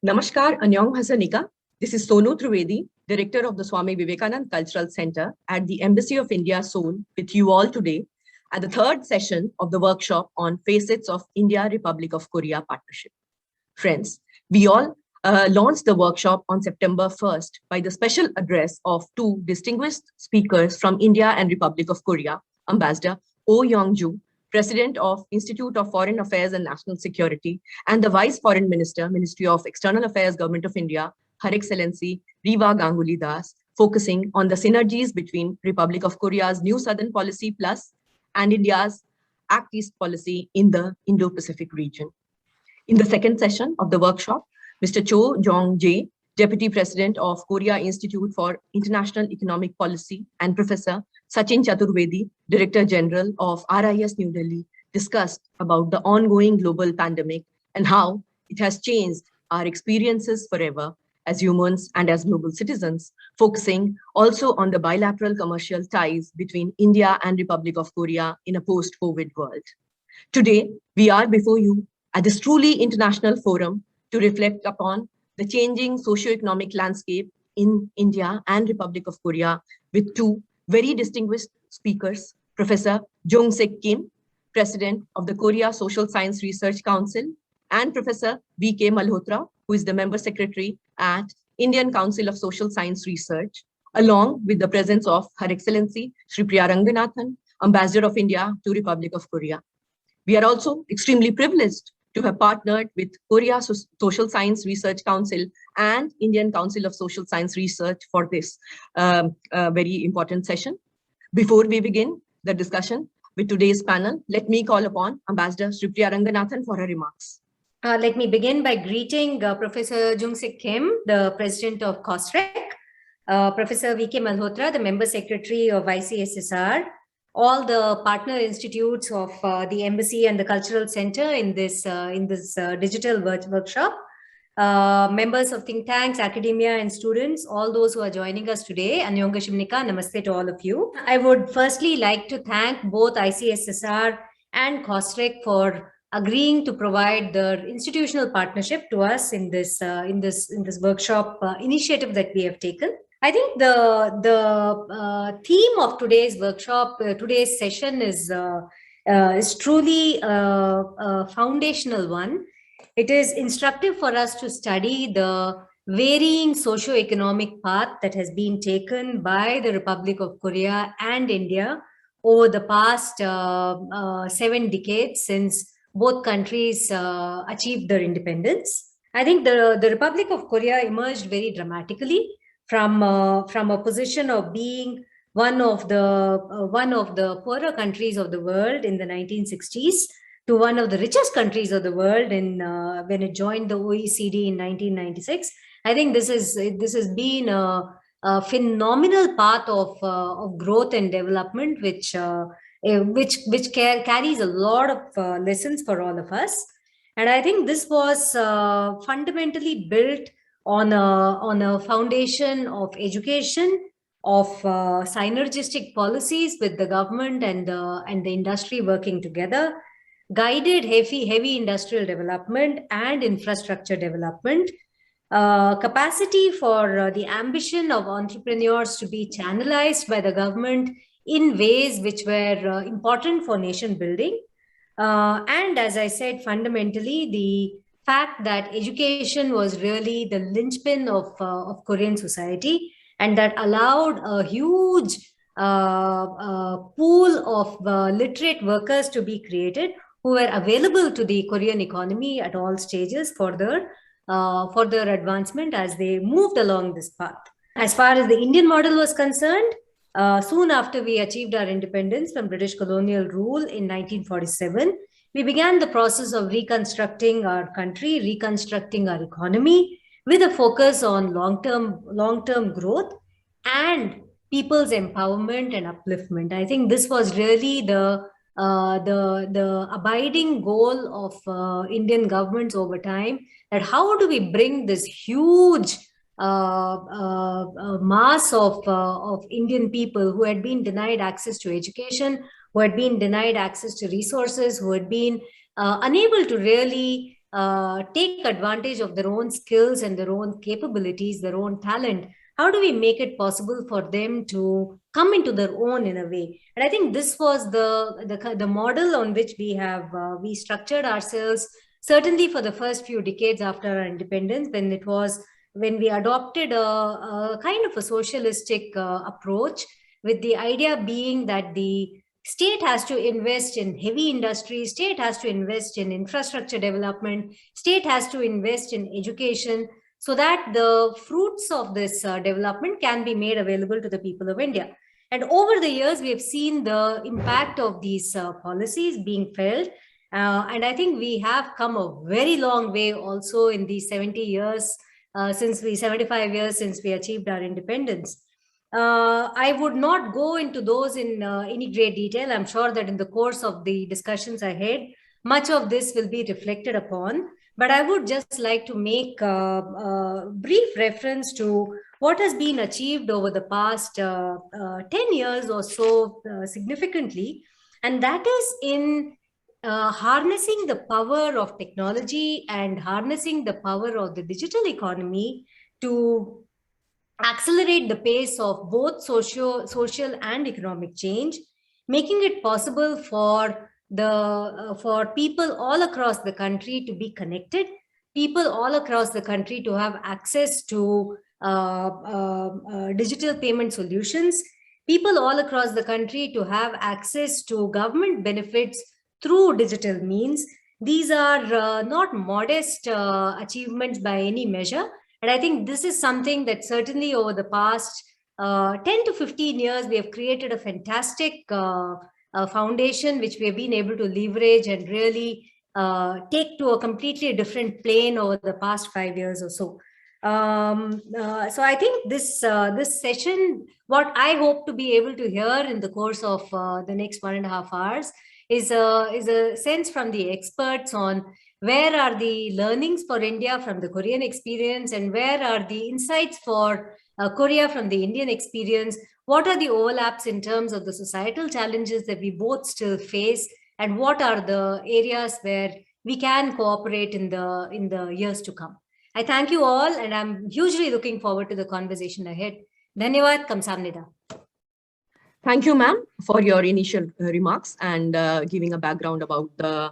Namaskar, Anyong Hasanika. This is Sonu Trivedi, Director of the Swami Vivekananda Cultural Center at the Embassy of India, Seoul, with you all today at the third session of the workshop on Facets of India-Republic of Korea Partnership. Friends, we all launched the workshop on September 1st by the special address of two distinguished speakers from India and Republic of Korea, Ambassador Oh Young-joo, President of Institute of Foreign Affairs and National Security, and the Vice Foreign Minister, Ministry of External Affairs, Government of India, Her Excellency Riva Ganguly Das, focusing on the synergies between Republic of Korea's New Southern Policy Plus and India's Act East policy in the Indo-Pacific region. In the second session of the workshop, Mr. Cho Jong-jae, Deputy President of Korea Institute for International Economic Policy, and Professor Sachin Chaturvedi, Director General of RIS New Delhi, discussed about the ongoing global pandemic and how it has changed our experiences forever as humans and as global citizens, focusing also on the bilateral commercial ties between India and Republic of Korea in a post-COVID world. Today, we are before you at this truly international forum to reflect upon the changing socio-economic landscape in India and Republic of Korea with two very distinguished speakers, Professor Jung-Sik Kim, President of the Korea Social Science Research Council, and Professor V.K. Malhotra, who is the Member Secretary at Indian Council of Social Science Research, along with the presence of Her Excellency Shri Priya Ranganathan, Ambassador of India to Republic of Korea. We are also extremely privileged to have partnered with Korea Social Science Research Council and Indian Council of Social Science Research for this very important session. Before we begin the discussion with today's panel, let me call upon Ambassador Shri Priya Ranganathan for her remarks. Let me begin by greeting Professor Jung-Sik Kim, the President of KOSSREC, Professor V.K. Malhotra, the Member Secretary of ICSSR, all the partner institutes of the Embassy and the Cultural Center in this digital workshop, members of think tanks, academia, and students, all those who are joining us today. Annyeong Gashimnika, namaste to all of you. I would firstly like to thank both ICSSR and KOSSREC for agreeing to provide the institutional partnership to us in this workshop initiative that we have taken. I think the theme of today's workshop, today's session is truly a foundational one. It is instructive for us to study the varying socio-economic path that has been taken by the Republic of Korea and India over the past 7 decades since both countries achieved their independence. I think the Republic of Korea emerged very dramatically from a position of being one of the poorer countries of the world in the 1960s to one of the richest countries of the world when it joined the OECD in 1996. I think this has been a phenomenal path of growth and development, which carries a lot of lessons for all of us. And I think this was fundamentally built on a foundation of education, of synergistic policies with the government and the industry working together, guided heavy industrial development and infrastructure development, capacity for the ambition of entrepreneurs to be channelized by the government in ways which were important for nation building. And as I said, fundamentally, the fact that education was really the linchpin of Korean society, and that allowed a huge pool of literate workers to be created who were available to the Korean economy at all stages for their advancement as they moved along this path. As far as the Indian model was concerned, soon after we achieved our independence from British colonial rule in 1947, we began the process of reconstructing our country, reconstructing our economy with a focus on long-term growth and people's empowerment and upliftment. I think this was really the abiding goal of Indian governments over time, that how do we bring this huge mass of Indian people who had been denied access to education, who had been denied access to resources, who had been unable to really take advantage of their own skills and their own capabilities, their own talent? How do we make it possible for them to come into their own in a way? And I think this was the model on which we structured ourselves, certainly for the first few decades after our independence, when we adopted a kind of a socialistic approach, with the idea being that the state has to invest in heavy industry, state has to invest in infrastructure development, state has to invest in education, so that the fruits of this development can be made available to the people of India. And over the years, we have seen the impact of these policies being felt. And I think we have come a very long way also in these 75 years since we achieved our independence. I would not go into those in any great detail. I'm sure that in the course of the discussions ahead, much of this will be reflected upon. But I would just like to make a brief reference to what has been achieved over the past 10 years or so significantly. And that is in harnessing the power of technology and harnessing the power of the digital economy to accelerate the pace of both social and economic change, making it possible for people all across the country to be connected, people all across the country to have access to digital payment solutions, people all across the country to have access to government benefits through digital means. These are not modest achievements by any measure. And I think this is something that certainly over the past 10 to 15 years, we have created a fantastic foundation which we have been able to leverage and really take to a completely different plane over the past 5 years or so. So I think this session, what I hope to be able to hear in the course of the next 1.5 hours is a sense from the experts on where are the learnings for India from the Korean experience, and where are the insights for Korea from the Indian experience? What are the overlaps in terms of the societal challenges that we both still face, and what are the areas where we can cooperate in the years to come? I thank you all, and I'm hugely looking forward to the conversation ahead. Dhanyawad, kamsamnida. Thank you, ma'am, for your initial remarks and giving a background about the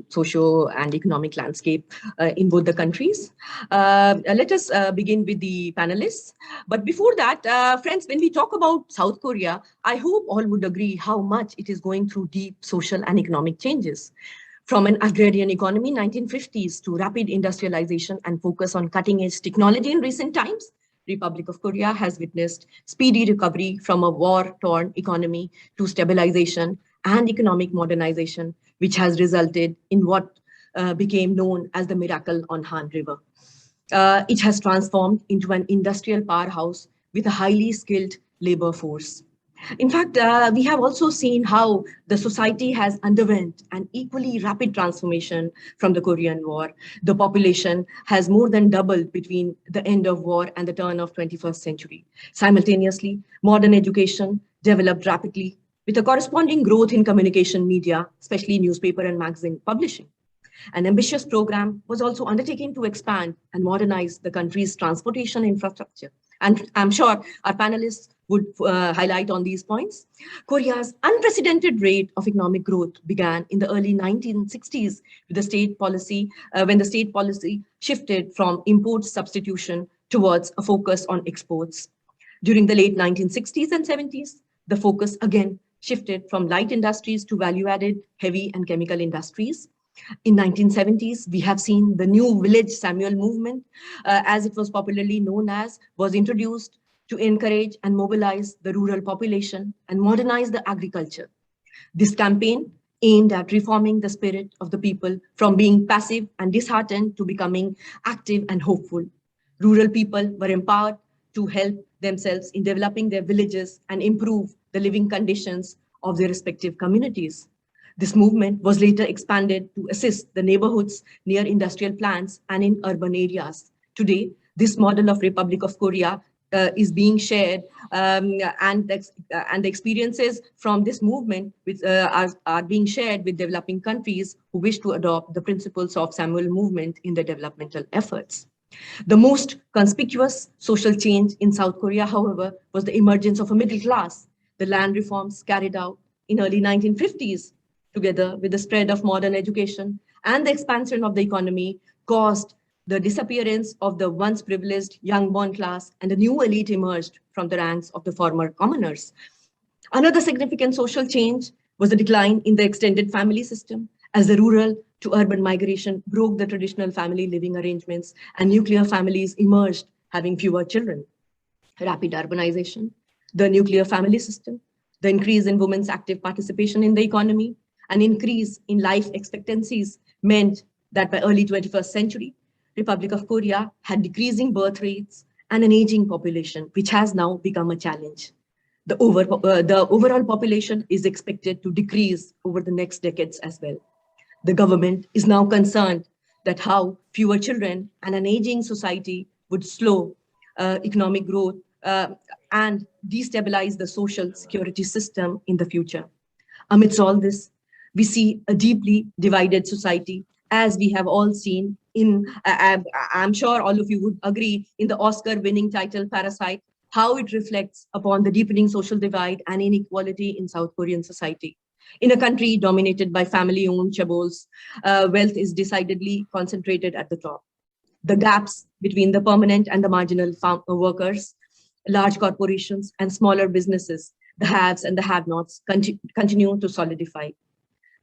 socio and economic landscape in both the countries. Let us begin with the panelists. But before that, friends, when we talk about South Korea, I hope all would agree how much it is going through deep social and economic changes. From an agrarian economy, 1950s, to rapid industrialization and focus on cutting-edge technology in recent times, Republic of Korea has witnessed speedy recovery from a war-torn economy to stabilization and economic modernization, which has resulted in what became known as the miracle on Han River. It has transformed into an industrial powerhouse with a highly skilled labor force. In fact, we have also seen how the society has underwent an equally rapid transformation from the Korean War. The population has more than doubled between the end of war and the turn of 21st century. Simultaneously, modern education developed rapidly with a corresponding growth in communication media, especially newspaper and magazine publishing. An ambitious program was also undertaken to expand and modernize the country's transportation infrastructure. And I'm sure our panelists would highlight on these points. Korea's unprecedented rate of economic growth began in the early 1960s with the state policy, when the state policy shifted from import substitution towards a focus on exports. During the late 1960s and 70s, the focus again shifted from light industries to value-added, heavy and chemical industries. In 1970s, we have seen the new village Samuel movement, as it was popularly known as, was introduced to encourage and mobilize the rural population and modernize the agriculture. This campaign aimed at reforming the spirit of the people from being passive and disheartened to becoming active and hopeful. Rural people were empowered to help themselves in developing their villages and improve the living conditions of their respective communities. This movement was later expanded to assist the neighborhoods near industrial plants and in urban areas. Today, this model of Republic of Korea is being shared, and the experiences from this movement which are being shared with developing countries who wish to adopt the principles of Samuel movement in their developmental efforts. The most conspicuous social change in South Korea, however, was the emergence of a middle class. The land reforms carried out in early 1950s, together with the spread of modern education and the expansion of the economy, caused the disappearance of the once privileged young born class, and a new elite emerged from the ranks of the former commoners. Another significant social change was the decline in the extended family system, as the rural to urban migration broke the traditional family living arrangements and nuclear families emerged, having fewer children. Rapid urbanization, the nuclear family system, the increase in women's active participation in the economy, an increase in life expectancies meant that by early 21st century, Republic of Korea had decreasing birth rates and an aging population, which has now become a challenge. The overall population is expected to decrease over the next decades as well. The government is now concerned that how fewer children and an aging society would slow economic growth and destabilize the social security system in the future. Amidst all this, we see a deeply divided society, as we have all seen in, I'm sure all of you would agree, in the Oscar-winning title Parasite, how it reflects upon the deepening social divide and inequality in South Korean society. In a country dominated by family-owned chaebols, wealth is decidedly concentrated at the top. The gaps between the permanent and the marginal workers, large corporations and smaller businesses, the haves and the have-nots continue to solidify.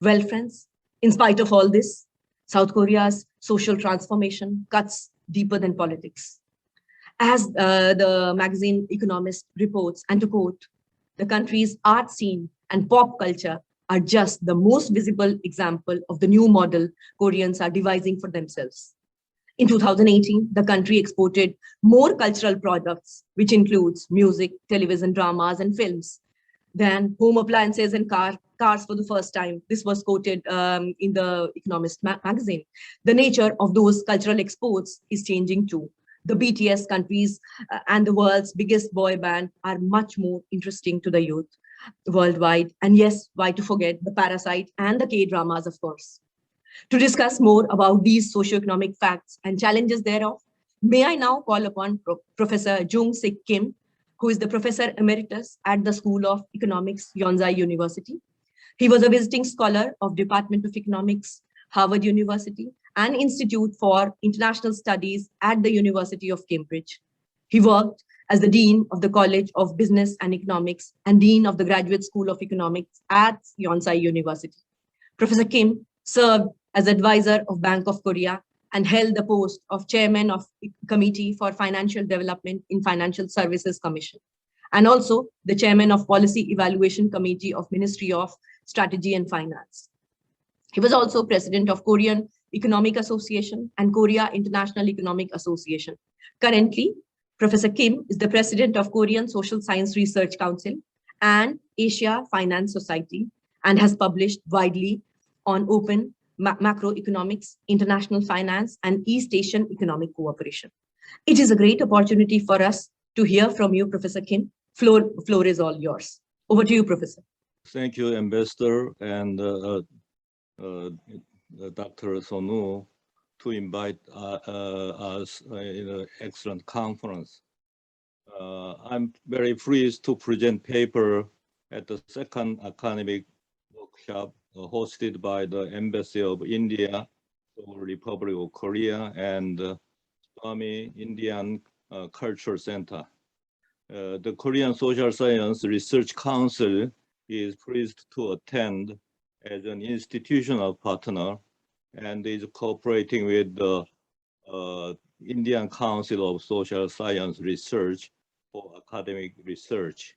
Well, friends, in spite of all this, South Korea's social transformation cuts deeper than politics. As the magazine Economist reports, and to quote, the country's art scene and pop culture are just the most visible example of the new model Koreans are devising for themselves. In 2018, the country exported more cultural products, which includes music, television, dramas, and films, than home appliances and cars for the first time. This was quoted in the Economist magazine. The nature of those cultural exports is changing too. The BTS countries and the world's biggest boy band are much more interesting to the youth worldwide. And yes, why to forget the Parasite and the K-dramas, of course. To discuss more about these socio-economic facts and challenges thereof, may I now call upon Professor Jung-Sik Kim, who is the Professor Emeritus at the School of Economics, Yonsei University. He was a visiting scholar of Department of Economics, Harvard University, and Institute for International Studies at the University of Cambridge. He worked as the Dean of the College of Business and Economics and Dean of the Graduate School of Economics at Yonsei University. Professor Kim served as advisor of Bank of Korea and held the post of Chairman of Committee for Financial Development in Financial Services Commission, and also the Chairman of Policy Evaluation Committee of Ministry of Strategy and Finance. He was also President of Korean Economic Association and Korea International Economic Association. Currently, Professor Kim is the President of Korean Social Science Research Council and Asia Finance Society, and has published widely on open macroeconomics, international finance, and East Asian economic cooperation. It is a great opportunity for us to hear from you, Professor Kim. Floor is all yours. Over to you, Professor. Thank you, Ambassador and Dr. Sonu, to invite us in an excellent conference. I'm very pleased to present paper at the second academic workshop hosted by the Embassy of India, Seoul, Republic of Korea, and Swami Indian Cultural Center. The Korean Social Science Research Council is pleased to attend as an institutional partner and is cooperating with the Indian Council of Social Science Research for academic research.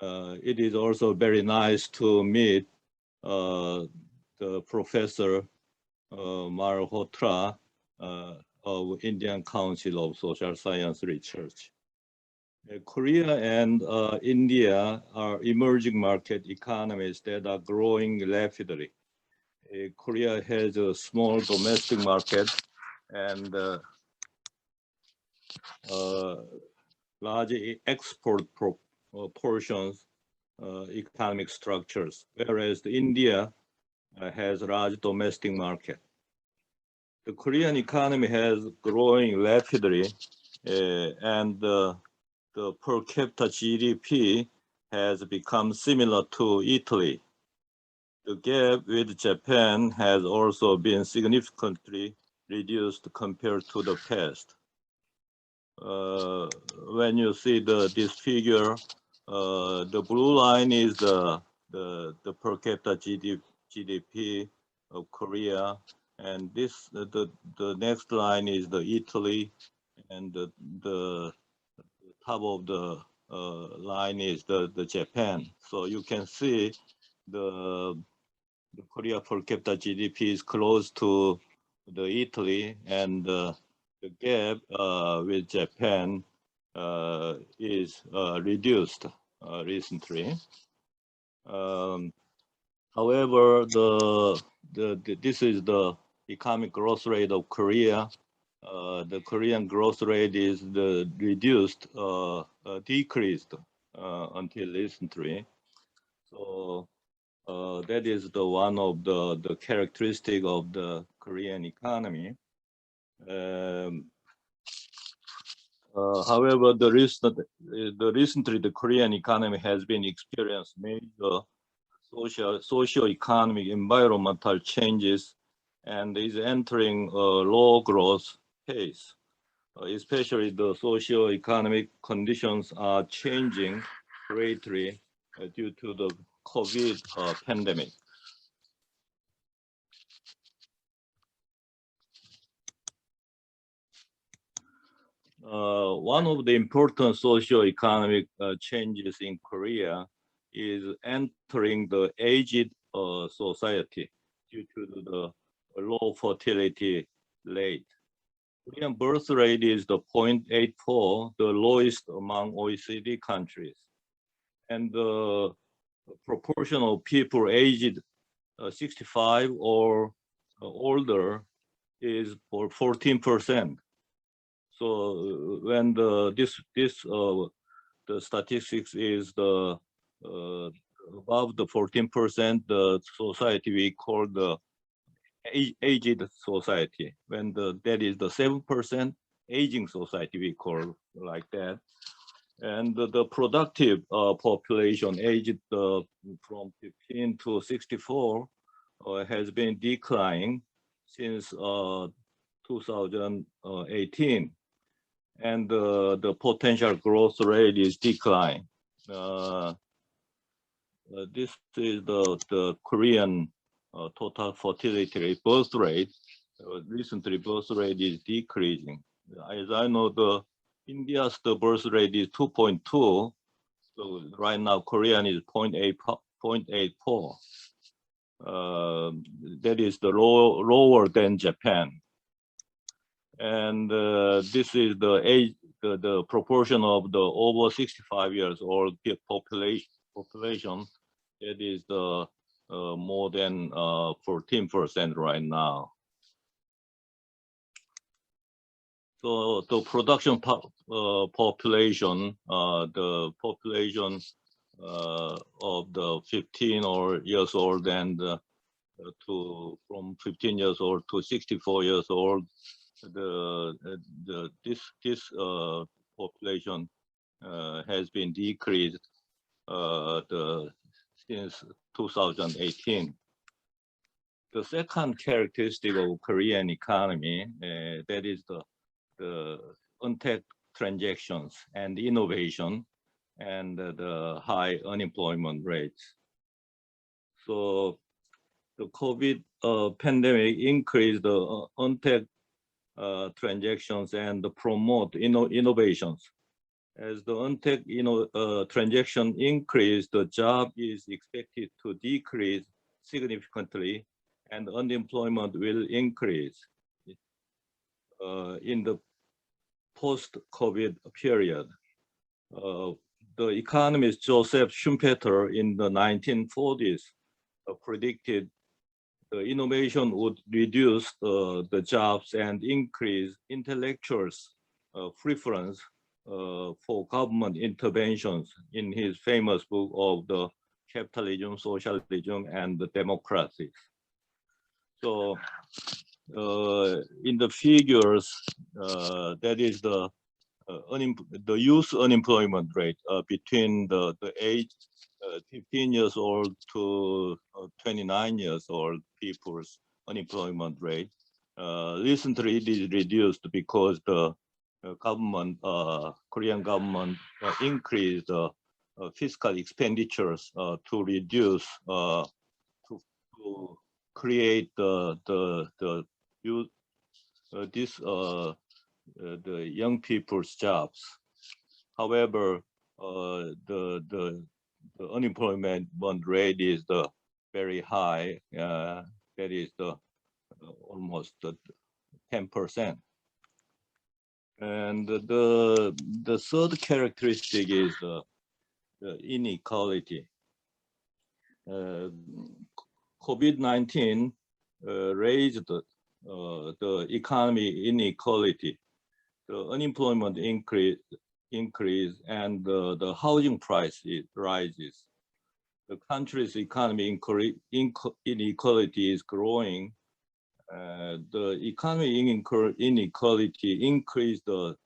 It is also very nice to meet the Professor Malhotra of Indian Council of Social Science Research. Korea and India are emerging market economies that are growing rapidly. Korea has a small domestic market, and large export portions economic structures, whereas India has a large domestic market. The Korean economy has growing rapidly, and the per capita GDP has become similar to Italy. The gap with Japan has also been significantly reduced compared to the past. When you see this figure, the blue line is the per capita GDP of Korea, and this the next line is the Italy, and the top of the line is the Japan. So you can see the Korea per capita GDP is close to the Italy, and the gap with Japan is reduced recently. However, this is the economic growth rate of Korea. The Korean growth rate is decreased until recently. So that is the one of the characteristic of the Korean economy. However, recently the Korean economy has been experienced major socio-economic environmental changes and is entering a low growth phase. Especially the socio-economic conditions are changing greatly due to the COVID pandemic. One of the important socio-economic changes in Korea is entering the aged society due to the low fertility rate. Korean birth rate is the 0.84, the lowest among OECD countries. And the proportion of people aged 65 or older is for 14%. So when the statistics is above the 14%, the society we call the aged society. When that is the 7% aging society we call like that. And the productive population aged from 15 to 64 has been declining since 2018. And the potential growth rate is declining. This is the Korean total fertility rate, birth rate. Recently, birth rate is decreasing. As I know, India's birth rate is 2.2. So right now, Korean is 0.84. That is the lower than Japan. And this is the age, the proportion of the over 65 years old population. That is the more than 14% right now. So the production population, the population of the 15 years old and from 15 years old to 64 years old, this population has been decreased since 2018. The second characteristic of Korean economy, that is the untapped transactions and innovation and the high unemployment rates. So the COVID pandemic increased the untapped transactions and promote innovations. As the untapped transaction increase, the job is expected to decrease significantly and unemployment will increase in the post-COVID period. The economist Joseph Schumpeter in the 1940s predicted the innovation would reduce the jobs and increase intellectuals' preference for government interventions in his famous book of the Capitalism, Socialism, and the Democracy. So in the figures, that is the youth unemployment rate between the age 15 years old to 29 years old people's unemployment rate. Recently, it is reduced because the government, Korean government, increased fiscal expenditures to reduce to create the young people's jobs. However, the unemployment rate is very high. That is almost 10%. And the third characteristic is the inequality. COVID-19 raised the economy inequality. The unemployment increase and the housing price rises. The country's economy inequality is growing. The economy inequality increased the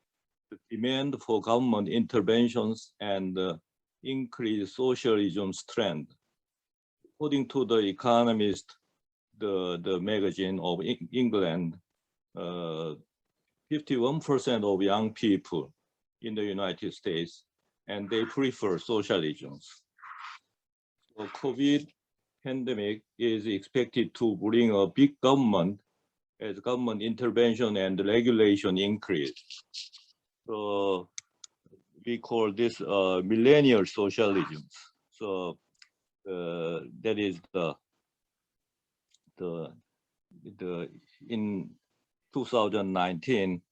demand for government interventions and increased socialism's trend. According to the Economist, the magazine of England, 51% of young people in the United States, and they prefer socialisms. So COVID pandemic is expected to bring a big government as government intervention and regulation increase. So we call this millennial socialism. So that is in 2019,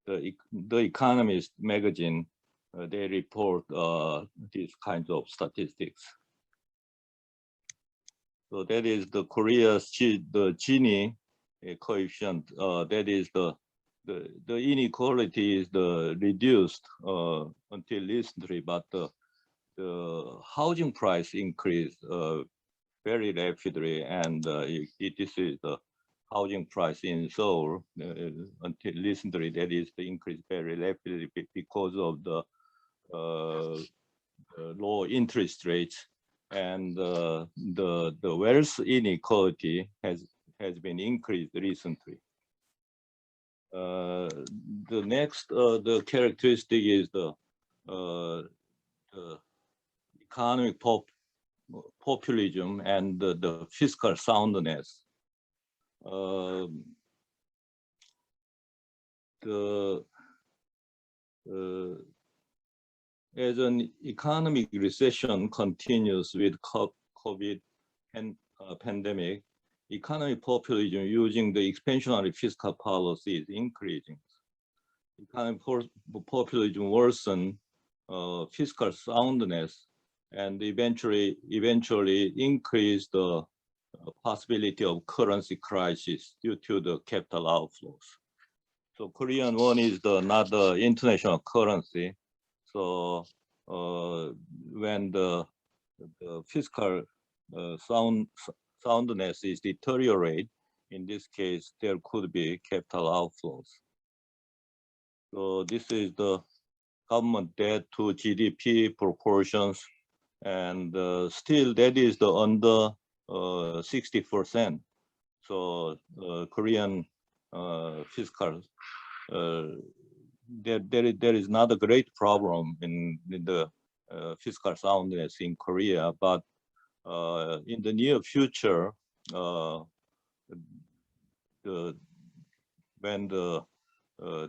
the Economist magazine, they report these kinds of statistics. So that is the Korea's the Gini coefficient. That is the inequality is reduced until recently, but the housing price increased very rapidly, and this is the housing price in Seoul until recently. That is the increase very rapidly because of the low interest rates, and the wealth inequality has been increased recently. The next the characteristic is the economic populism and the fiscal soundness. As an economic recession continues with COVID pandemic, economic populism using the expansionary fiscal policy is increasing. Economic populism worsen fiscal soundness and eventually increase the possibility of currency crisis due to the capital outflows. So Korean won is not the international currency. So when the fiscal soundness is deteriorate, in this case, there could be capital outflows. So this is the government debt to GDP proportions, and still that is the under 60%. So Korean fiscal, there is not a great problem in the fiscal soundness in Korea, but in the near future, when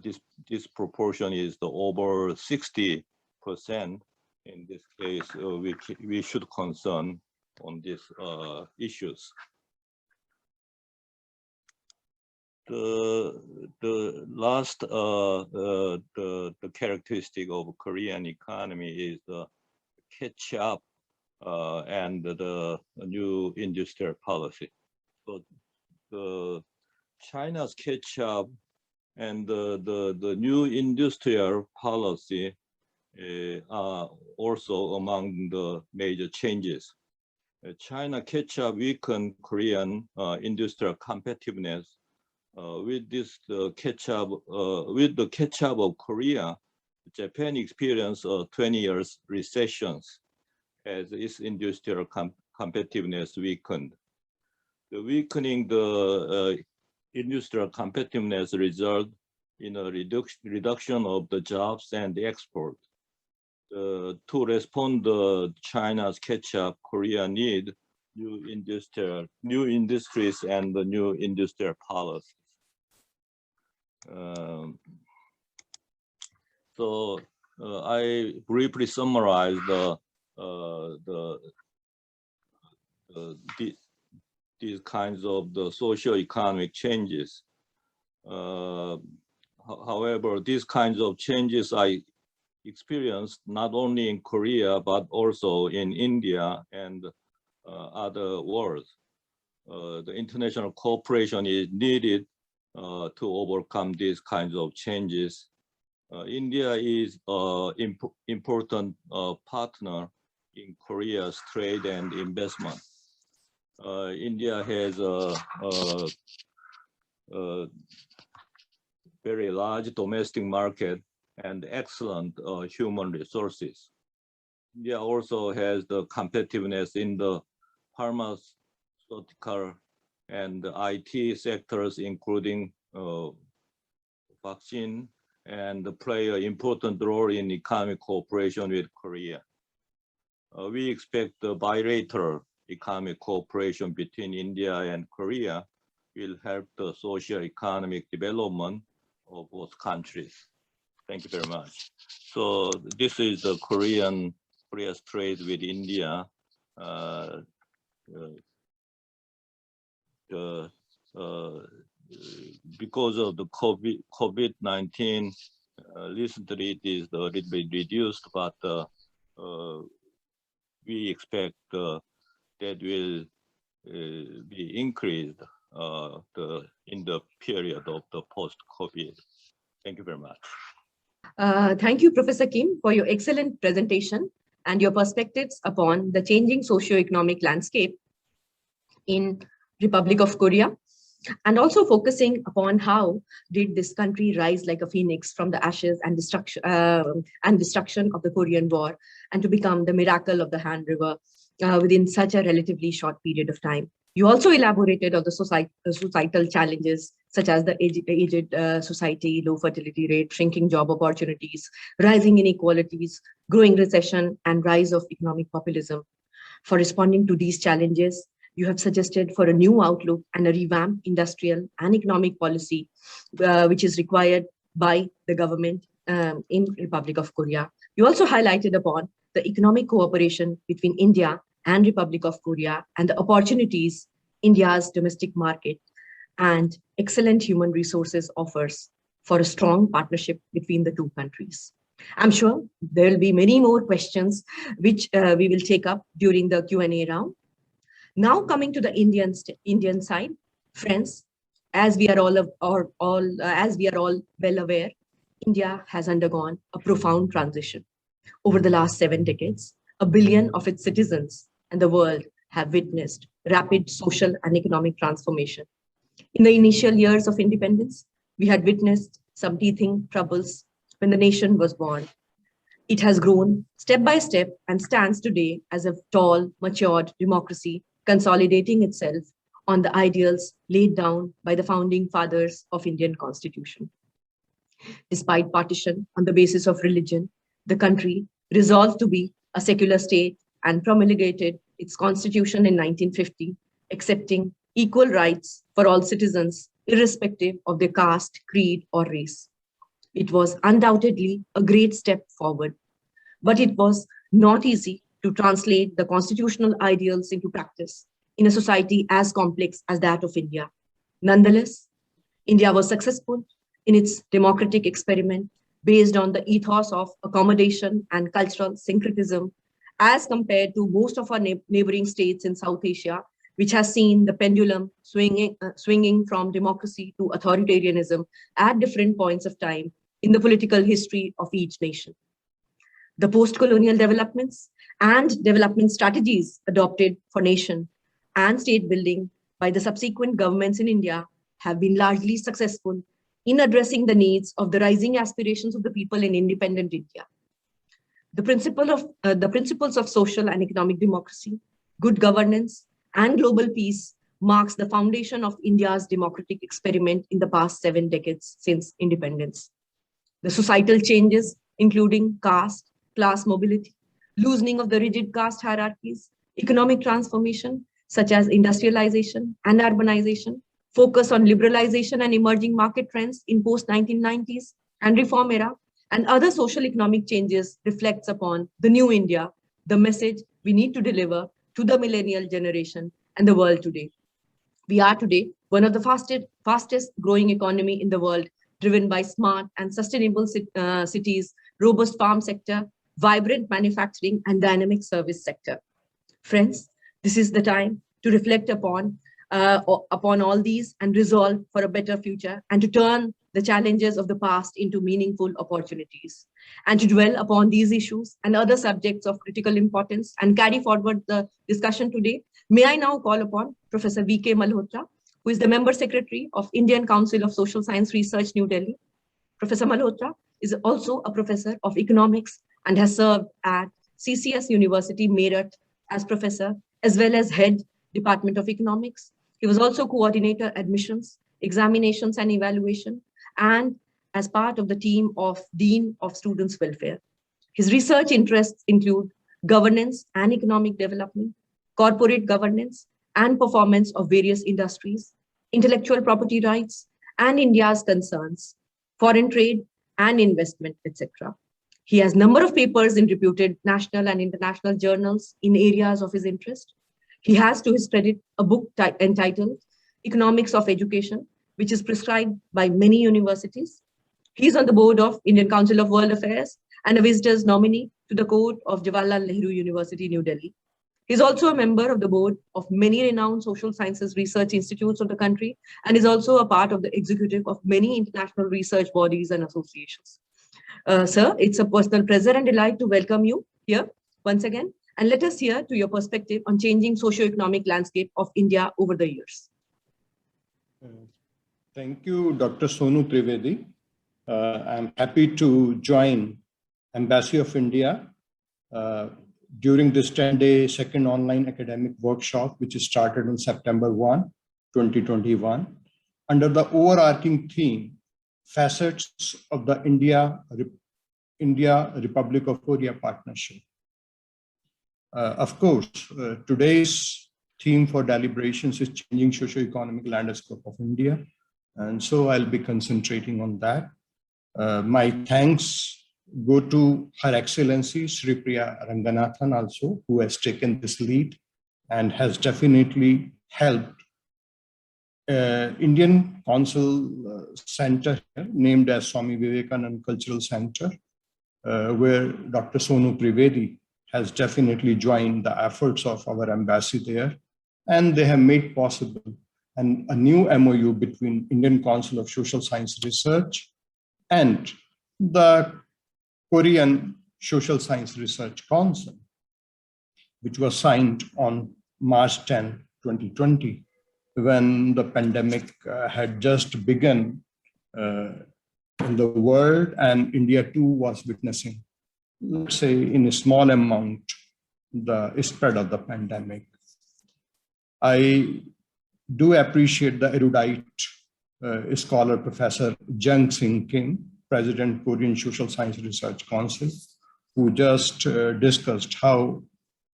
this proportion is over 60%, in this case, we should concern on these issues. The last the characteristic of Korean economy is the catch up and the new industrial policy. So the China's catch up and the new industrial policy are also among the major changes. China catch-up weakened Korean industrial competitiveness. With the catch-up of Korea, Japan experienced 20 years recessions as its industrial competitiveness weakened. The weakening the industrial competitiveness result in a reduction of the jobs and the export. To respond to China's catch-up, Korea need new industries and the new industrial policies. So I briefly summarize these kinds of the socio-economic changes. However, these kinds of changes I experienced not only in Korea, but also in India and other worlds. The international cooperation is needed to overcome these kinds of changes. India is an important partner in Korea's trade and investment. India has a very large domestic market and excellent human resources. India also has the competitiveness in the pharmaceutical and IT sectors, including vaccine, and play an important role in economic cooperation with Korea. We expect the bilateral economic cooperation between India and Korea will help the socio-economic development of both countries. Thank you very much. So this is the Korea's trade with India. Because of the COVID-19, recently it is a little bit reduced, but we expect that will be increased in the period of the post-COVID. Thank you very much. Thank you, Professor Kim, for your excellent presentation and your perspectives upon the changing socio-economic landscape in Republic of Korea, and also focusing upon how did this country rise like a phoenix from the ashes and destruction of the Korean War, and to become the miracle of the Han River within such a relatively short period of time. You also elaborated on the societal challenges such as the aged society, low fertility rate, shrinking job opportunities, rising inequalities, growing recession, and rise of economic populism. For responding to these challenges, you have suggested for a new outlook and a revamped industrial and economic policy, which is required by the government in Republic of Korea. You also highlighted upon the economic cooperation between India and Republic of Korea and the opportunities India's domestic market and excellent human resources offers for a strong partnership between the two countries. I'm sure there will be many more questions which we will take up during the Q&A round. Now coming to the Indian side, friends, as we are all well aware, India has undergone a profound transition. Over the last 7 decades, 1 billion of its citizens and the world have witnessed rapid social and economic transformation. In the initial years of independence, we had witnessed some teething troubles when the nation was born. It has grown step by step and stands today as a tall, matured democracy, consolidating itself on the ideals laid down by the founding fathers of Indian Constitution. Despite partition on the basis of religion, the country resolved to be a secular state and promulgated its constitution in 1950, accepting equal rights for all citizens, irrespective of their caste, creed, or race. It was undoubtedly a great step forward, but it was not easy to translate the constitutional ideals into practice in a society as complex as that of India. Nonetheless, India was successful in its democratic experiment based on the ethos of accommodation and cultural syncretism, as compared to most of our neighboring states in South Asia, which has seen the pendulum swinging from democracy to authoritarianism at different points of time in the political history of each nation. the post-colonial developments and development strategies adopted for nation and state building by the subsequent governments in India have been largely successful in addressing the needs of the rising aspirations of the people in independent India. The principles of social and economic democracy, good governance, and global peace marks the foundation of India's democratic experiment in the past 7 decades since independence. The societal changes, including caste, class mobility, loosening of the rigid caste hierarchies, economic transformation, such as industrialization and urbanization, focus on liberalization and emerging market trends in post-1990s and reform era, and other social economic changes reflects upon the new India, the message we need to deliver to the millennial generation and the world today. We are today one of the fastest growing economy in the world, driven by smart and sustainable cities, robust farm sector, vibrant manufacturing, and dynamic service sector. Friends, this is the time to reflect upon all these and resolve for a better future, and to turn the challenges of the past into meaningful opportunities, and to dwell upon these issues and other subjects of critical importance and carry forward the discussion today. May I now call upon Professor V.K. Malhotra, who is the Member Secretary of Indian Council of Social Science Research, New Delhi. Professor Malhotra is also a professor of economics and has served at CCS University, Meerut as professor, as well as head Department of Economics. He was also coordinator admissions, examinations and evaluation, and as part of the team of Dean of Students' Welfare. His research interests include governance and economic development, corporate governance and performance of various industries, intellectual property rights and India's concerns, foreign trade and investment, etc. He has a number of papers in reputed national and international journals in areas of his interest. He has, to his credit, a book entitled Economics of Education, which is prescribed by many universities. He's on the board of Indian Council of World Affairs and a visitor's nominee to the court of Jawaharlal Nehru University, New Delhi. He's also a member of the board of many renowned social sciences research institutes of the country, and is also a part of the executive of many international research bodies and associations. Sir, it's a personal pleasure and delight to welcome you here once again, and let us hear to your perspective on changing socio-economic landscape of India over the years. Thank you, Dr. Sonu Trivedi. I'm happy to join Embassy of India during this 10-day second online academic workshop, which started on September 1, 2021, under the overarching theme, Facets of the India-Republic of Korea Partnership. Of course, today's theme for deliberations is changing socio-economic landscape of India. And so I'll be concentrating on that. My thanks go to Her Excellency Sri Priya Ranganathan also, who has taken this lead and has definitely helped Indian Council Center, named as Swami Vivekananda Cultural Center, where Dr. Sonu Trivedi has definitely joined the efforts of our embassy there. And they have made possible a new MOU between Indian Council of Social Science Research and the Korean Social Science Research Council, which was signed on March 10, 2020, when the pandemic had just begun in the world, and India too was witnessing, let's say in a small amount, the spread of the pandemic. I do appreciate the erudite scholar, Professor Jung-Sik Kim, President, Korean Social Science Research Council, who just discussed how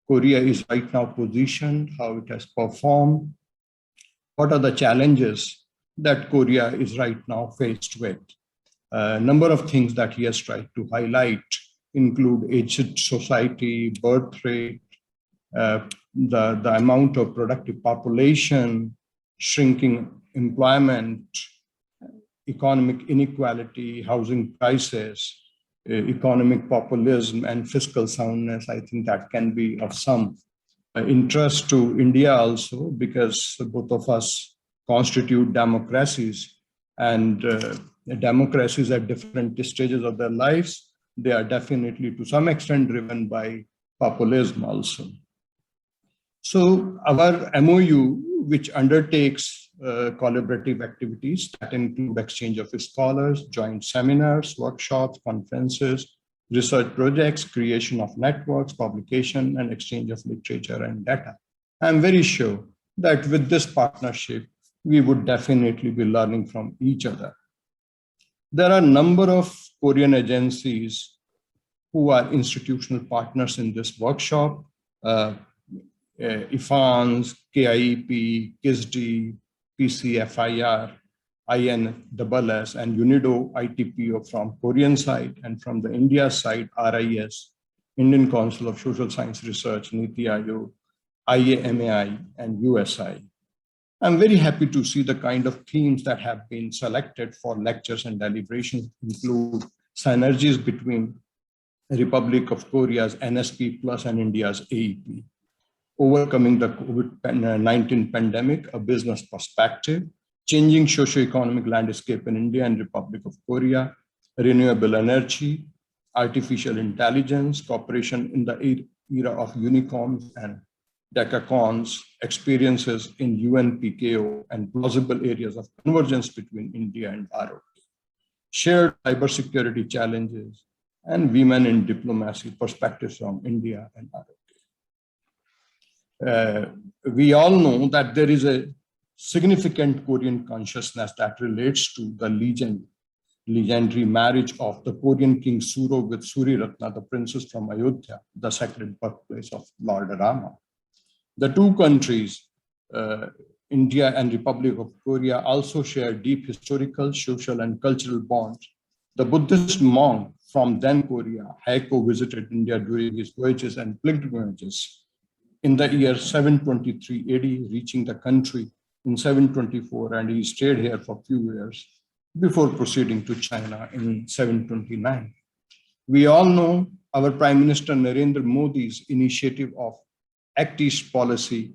Korea is right now positioned, how it has performed, what are the challenges that Korea is right now faced with. A number of things that he has tried to highlight include aged society, birth rate, the amount of productive population, shrinking employment, economic inequality, housing prices, economic populism, and fiscal soundness. I think that can be of some interest to India also, because both of us constitute democracies, and democracies at different stages of their lives, they are definitely to some extent driven by populism also. So our MOU, which undertakes collaborative activities that include exchange of scholars, joint seminars, workshops, conferences, research projects, creation of networks, publication, and exchange of literature and data. I'm very sure that with this partnership, we would definitely be learning from each other. There are a number of Korean agencies who are institutional partners in this workshop. IFANS, KIEP, KISD, PCFIR, INSS, and UNIDO ITPO from Korean side, and from the India side, RIS, Indian Council of Social Science Research, NITI Aayog, IAMAI, and USI. I'm very happy to see the kind of themes that have been selected for lectures and deliberations include synergies between the Republic of Korea's NSP Plus and India's AEP, overcoming the COVID-19 pandemic, a business perspective, changing socio-economic landscape in India and Republic of Korea, renewable energy, artificial intelligence, cooperation in the era of unicorns and decacons, experiences in UNPKO, and plausible areas of convergence between India and ROK, shared cybersecurity challenges, and women in diplomacy perspectives from India and ROK. We all know that there is a significant Korean consciousness that relates to the legendary marriage of the Korean king Suro with Suri Ratna, the princess from Ayodhya, the sacred birthplace of Lord Rama. The two countries, India and Republic of Korea, also share deep historical, social, and cultural bonds. The Buddhist monk from then Korea, Haeko, visited India during his voyages and pilgrimages in the year 723 AD, reaching the country in 724, and he stayed here for a few years before proceeding to China in 729. We all know our Prime Minister Narendra Modi's initiative of Act East policy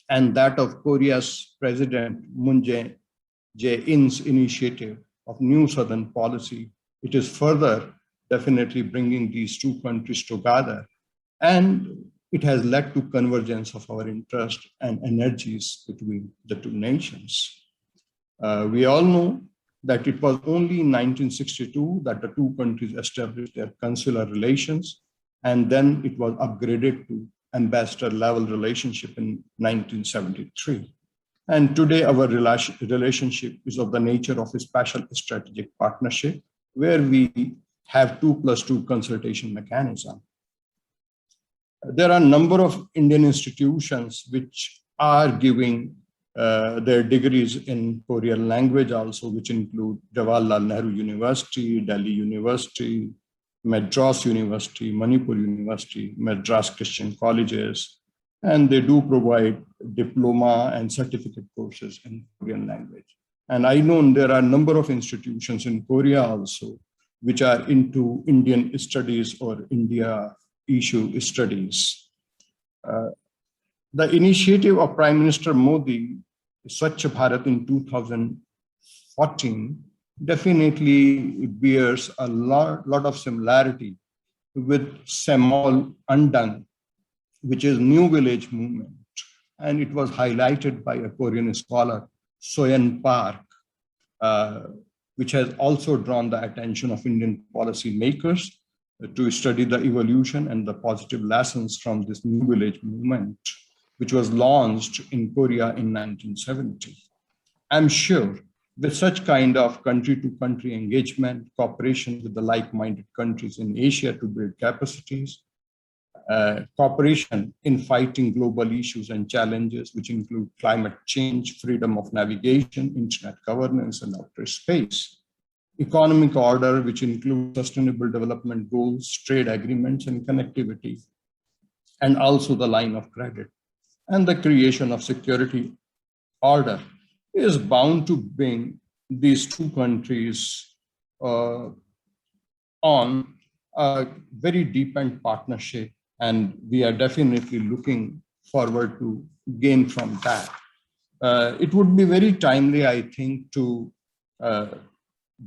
and that of Korea's President Moon Jae-in's initiative of New Southern Policy. It is further definitely bringing these two countries together, and it has led to convergence of our interest and energies between the two nations. We all know that it was only in 1962 that the two countries established their consular relations, and then it was upgraded to ambassador level relationship in 1973. And today our relationship is of the nature of a special strategic partnership where we have 2+2 consultation mechanism. There are a number of Indian institutions which are giving their degrees in Korean language also, which include Jawaharlal Nehru University, Delhi University, Madras University, Manipur University, Madras Christian Colleges, and they do provide diploma and certificate courses in Korean language. And I know there are a number of institutions in Korea also, which are into Indian studies or India issue studies. The initiative of Prime Minister Modi, Swachh Bharat in 2014, definitely bears a lot of similarity with Samol Undang, which is New Village Movement. And it was highlighted by a Korean scholar, Soyeon Park, which has also drawn the attention of Indian policymakers to study the evolution and the positive lessons from this New Village Movement, which was launched in Korea in 1970. I'm sure with such kind of country-to-country engagement, cooperation with the like-minded countries in Asia to build capacities, cooperation in fighting global issues and challenges, which include climate change, freedom of navigation, internet governance, and outer space, economic order, which includes sustainable development goals, trade agreements, and connectivity, and also the line of credit, and the creation of security order is bound to bring these two countries on a very deepened partnership, and we are definitely looking forward to gain from that. It would be very timely, I think, to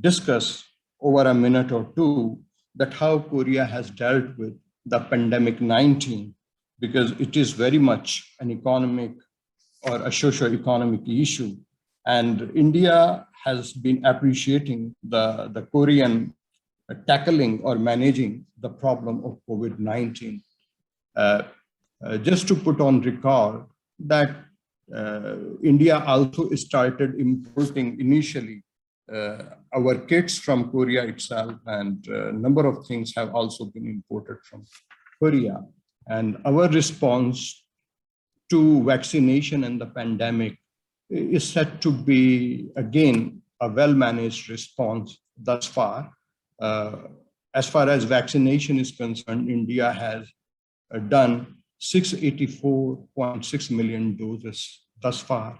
discuss over a minute or two that how Korea has dealt with the pandemic 19, because it is very much an economic or a socio-economic issue. And India has been appreciating the Korean tackling or managing the problem of COVID-19. Just to put on record that India also started importing initially our kits from Korea itself, and a number of things have also been imported from Korea. And our response to vaccination and the pandemic is said to be, again, a well-managed response thus far. As far as vaccination is concerned, India has done 684.6 million doses thus far.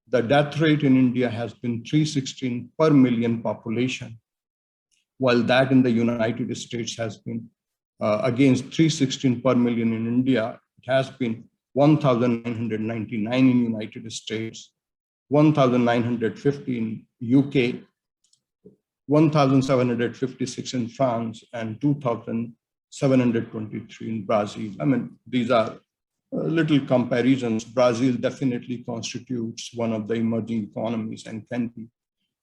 The death rate in India has been 316 per million population, while that in the United States has been against 316 per million in India. It has been 1,999 in United States, 1,950 in UK, 1,756 in France, and 2,723 in Brazil. I mean, these are little comparisons. Brazil definitely constitutes one of the emerging economies and can be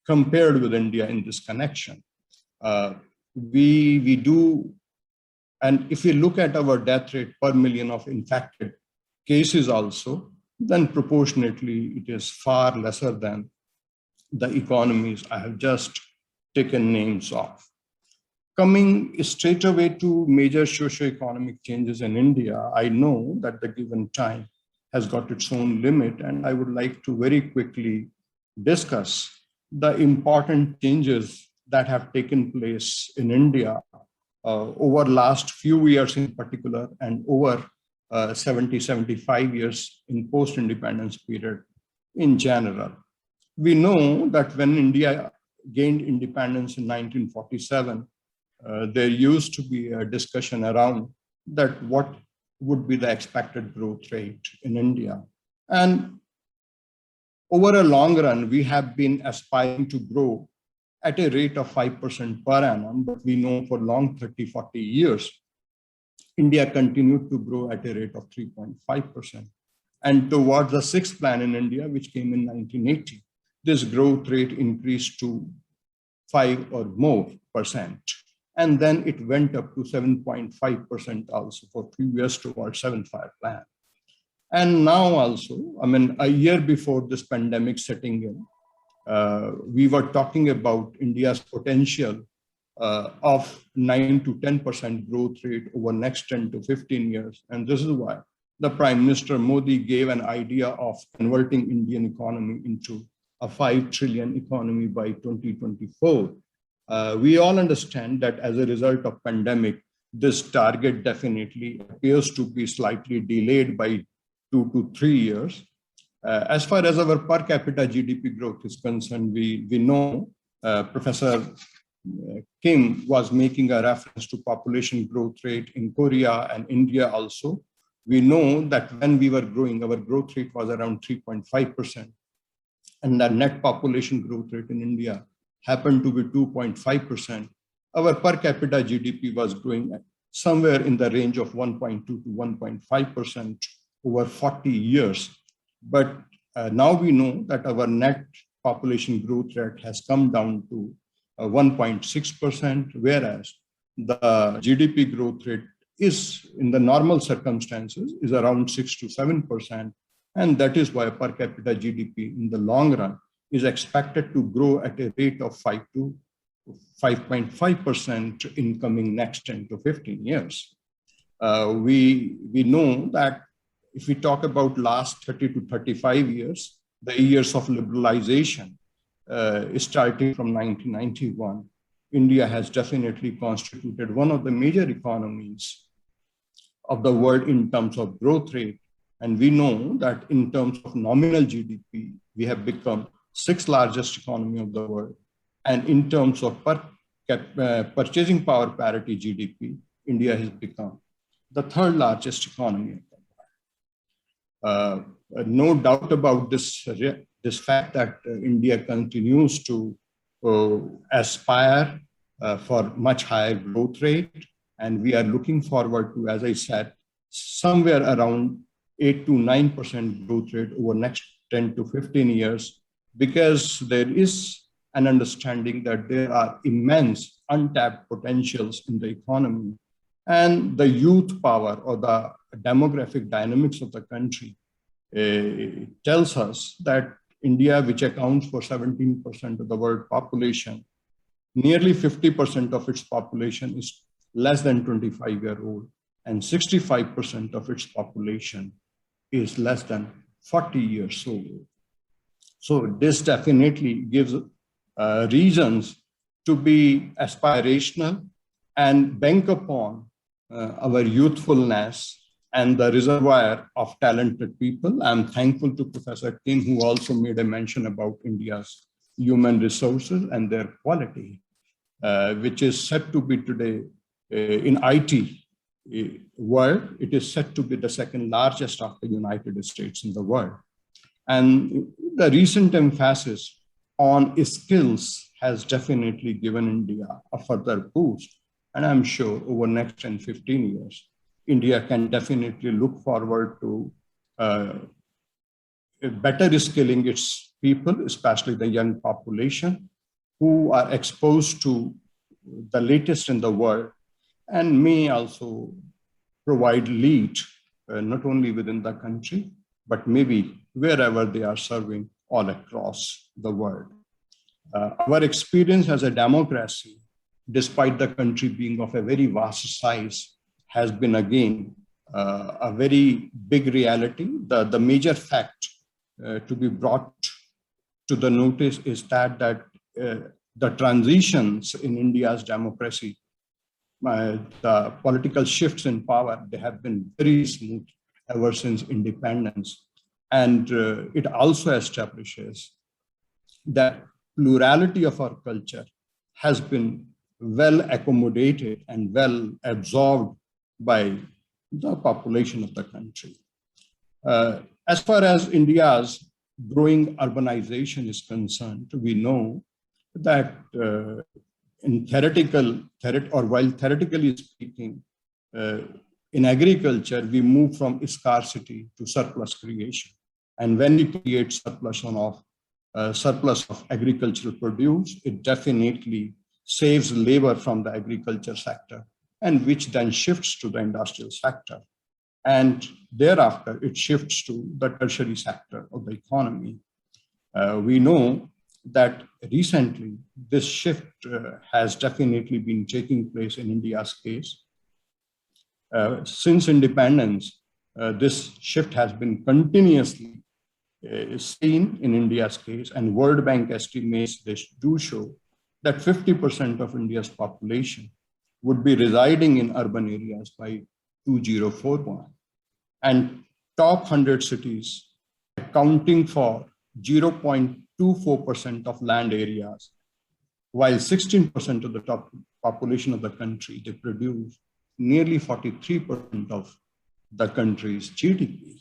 compared with India in this connection. We do, and if we look at our death rate per million of infected cases also, then proportionately it is far lesser than the economies I have just taken names of. Coming straight away to major socio-economic changes in India, I know that the given time has got its own limit, and I would like to very quickly discuss the important changes that have taken place in India over last few years in particular, and over 75 years in post-independence period in general. We know that when India gained independence in 1947, there used to be a discussion around that what would be the expected growth rate in India. And over a long run, we have been aspiring to grow at a rate of 5% per annum, but we know for long 30, 40 years, India continued to grow at a rate of 3.5%. And towards the sixth plan in India, which came in 1980, this growth rate increased to 5 or more percent. And then it went up to 7.5% also for a few years towards 7.5 plan. And now also, I mean, a year before this pandemic setting in, we were talking about India's potential of 9 to 10% growth rate over next 10 to 15 years. And this is why the Prime Minister Modi gave an idea of converting Indian economy into a 5 trillion economy by 2024. We all understand that as a result of pandemic, this target definitely appears to be slightly delayed by 2 to 3 years. As far as our per capita GDP growth is concerned, we know Professor Kim was making a reference to population growth rate in Korea and India also. We know that when we were growing, our growth rate was around 3.5%. And the net population growth rate in India happened to be 2.5%. Our per capita GDP was growing somewhere in the range of 1.2 to 1.5% over 40 years. But now we know that our net population growth rate has come down to 1.6%, whereas the GDP growth rate is, in the normal circumstances, is around 6 to 7%. And that is why per capita GDP in the long run is expected to grow at a rate of 5 to 5.5% in coming next 10 to 15 years. We know that if we talk about last 30 to 35 years, the years of liberalization, starting from 1991, India has definitely constituted one of the major economies of the world in terms of growth rate. And we know that in terms of nominal GDP, we have become 6th largest economy of the world. And in terms of purchasing power parity GDP, India has become the 3rd largest economy of the world. No doubt about this fact that India continues to aspire for much higher growth rate. And we are looking forward to, as I said, somewhere around 8 to 9% growth rate over next 10 to 15 years, because there is an understanding that there are immense untapped potentials in the economy, and the youth power or the demographic dynamics of the country tells us that India, which accounts for 17% of the world population, nearly 50% of its population is less than 25-year-old, and 65% of its population is less than 40 years old. So this definitely gives reasons to be aspirational and bank upon our youthfulness and the reservoir of talented people. I'm thankful to Professor Kim, who also made a mention about India's human resources and their quality, which is said to be today in IT world, it is said to be the second largest of the United States in the world. And the recent emphasis on skills has definitely given India a further boost. And I'm sure over next 10, 15 years, India can definitely look forward to better skilling its people, especially the young population, who are exposed to the latest in the world and may also provide lead, not only within the country, but maybe wherever they are serving all across the world. Our experience as a democracy, despite the country being of a very vast size, has been again a very big reality. The major fact to be brought to the notice is that the transitions in India's democracy, the political shifts in power, they have been very smooth ever since independence. And it also establishes that plurality of our culture has been well accommodated and well absorbed by the population of the country. As far as India's growing urbanization is concerned, we know that while theoretically speaking, in agriculture, we move from scarcity to surplus creation. And when we create surplus of agricultural produce, it definitely saves labor from the agriculture sector, and which then shifts to the industrial sector. And thereafter, it shifts to the tertiary sector of the economy. We know that recently, this shift has definitely been taking place in India's case. Since independence, this shift has been continuously seen in India's case, and World Bank estimates this do show that 50% of India's population would be residing in urban areas by 2041. And top 100 cities accounting for 0.24% of land areas, while 16% of the top population of the country, they produce nearly 43% of the country's GDP.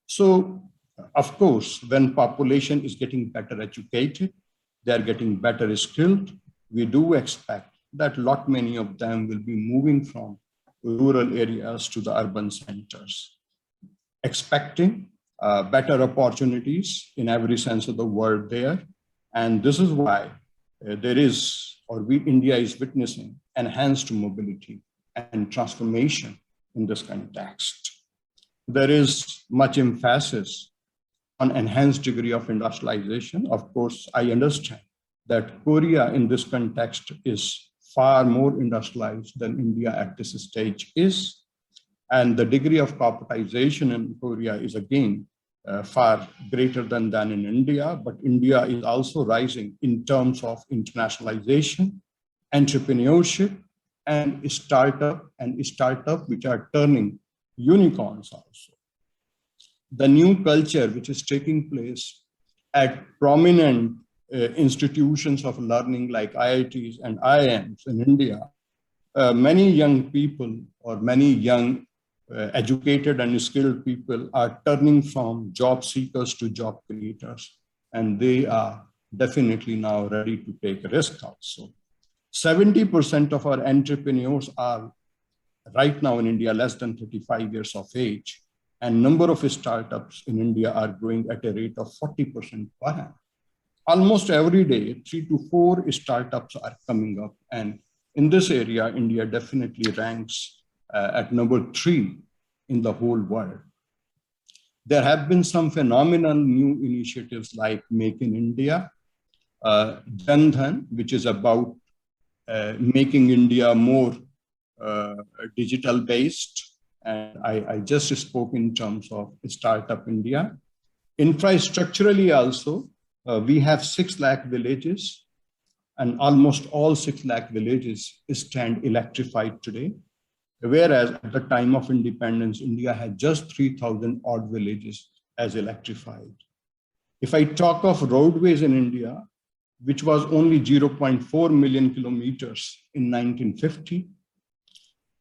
So, of course, when population is getting better educated, they are getting better skilled, we do expect that many of them will be moving from rural areas to the urban centers, expecting better opportunities in every sense of the word there. And this is why India is witnessing enhanced mobility and transformation in this context. There is much emphasis on enhanced degree of industrialization. Of course, I understand that Korea in this context is far more industrialized than India at this stage is. And the degree of corporatization in Korea is again far greater than in India, but India is also rising in terms of internationalization, entrepreneurship, and startup which are turning unicorns also. The new culture which is taking place at prominent institutions of learning like IITs and IIMs in India, many young people or many young educated and skilled people are turning from job seekers to job creators, and they are definitely now ready to take a risk also. 70% of our entrepreneurs are right now in India less than 35 years of age, and number of startups in India are growing at a rate of 40% per annum. Almost every day, 3 to 4 startups are coming up, and in this area, India definitely ranks at number 3 in the whole world. There have been some phenomenal new initiatives like Make in India, Jan Dhan, which is about making India more digital based. And I just spoke in terms of Startup India. Infrastructurally also, we have 6 lakh villages, and almost all 6 lakh villages stand electrified today. Whereas at the time of independence, India had just 3,000 odd villages as electrified. If I talk of roadways in India, which was only 0.4 million kilometers in 1950,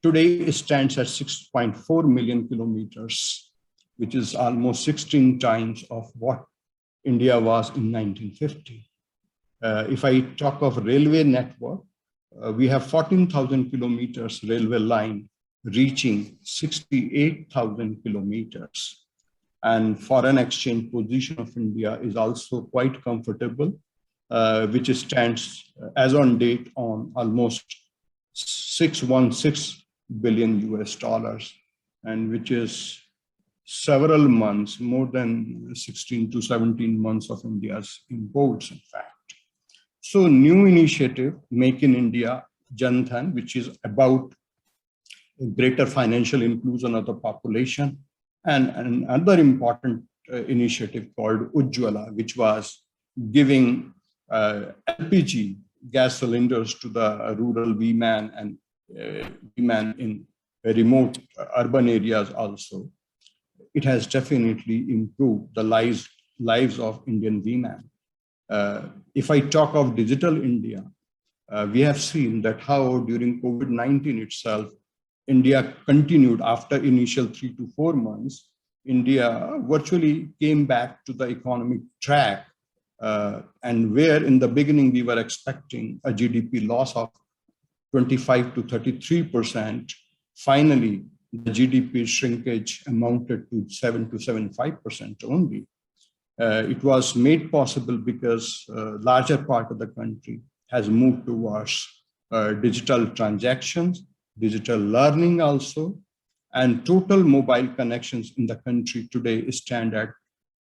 today it stands at 6.4 million kilometers, which is almost 16 times of what India was in 1950. If I talk of railway network, we have 14,000 kilometers railway line reaching 68,000 kilometers. And foreign exchange position of India is also quite comfortable, which stands as on date on almost 616 billion US dollars, and which is several months, more than 16 to 17 months of India's imports, in fact. So new initiative, Make in India, Jan Dhan, which is about greater financial inclusion of the population, and another important initiative called Ujjwala, which was giving LPG gas cylinders to the rural women and women in remote urban areas also. It has definitely improved the lives of Indian women. If I talk of digital India, we have seen that how during COVID-19 itself, India continued after initial 3 to 4 months, India virtually came back to the economic track, and where in the beginning we were expecting a GDP loss of 25 to 33%, finally the GDP shrinkage amounted to 7 to 75% only. It was made possible because larger part of the country has moved towards digital transactions, digital learning also, and total mobile connections in the country today stand at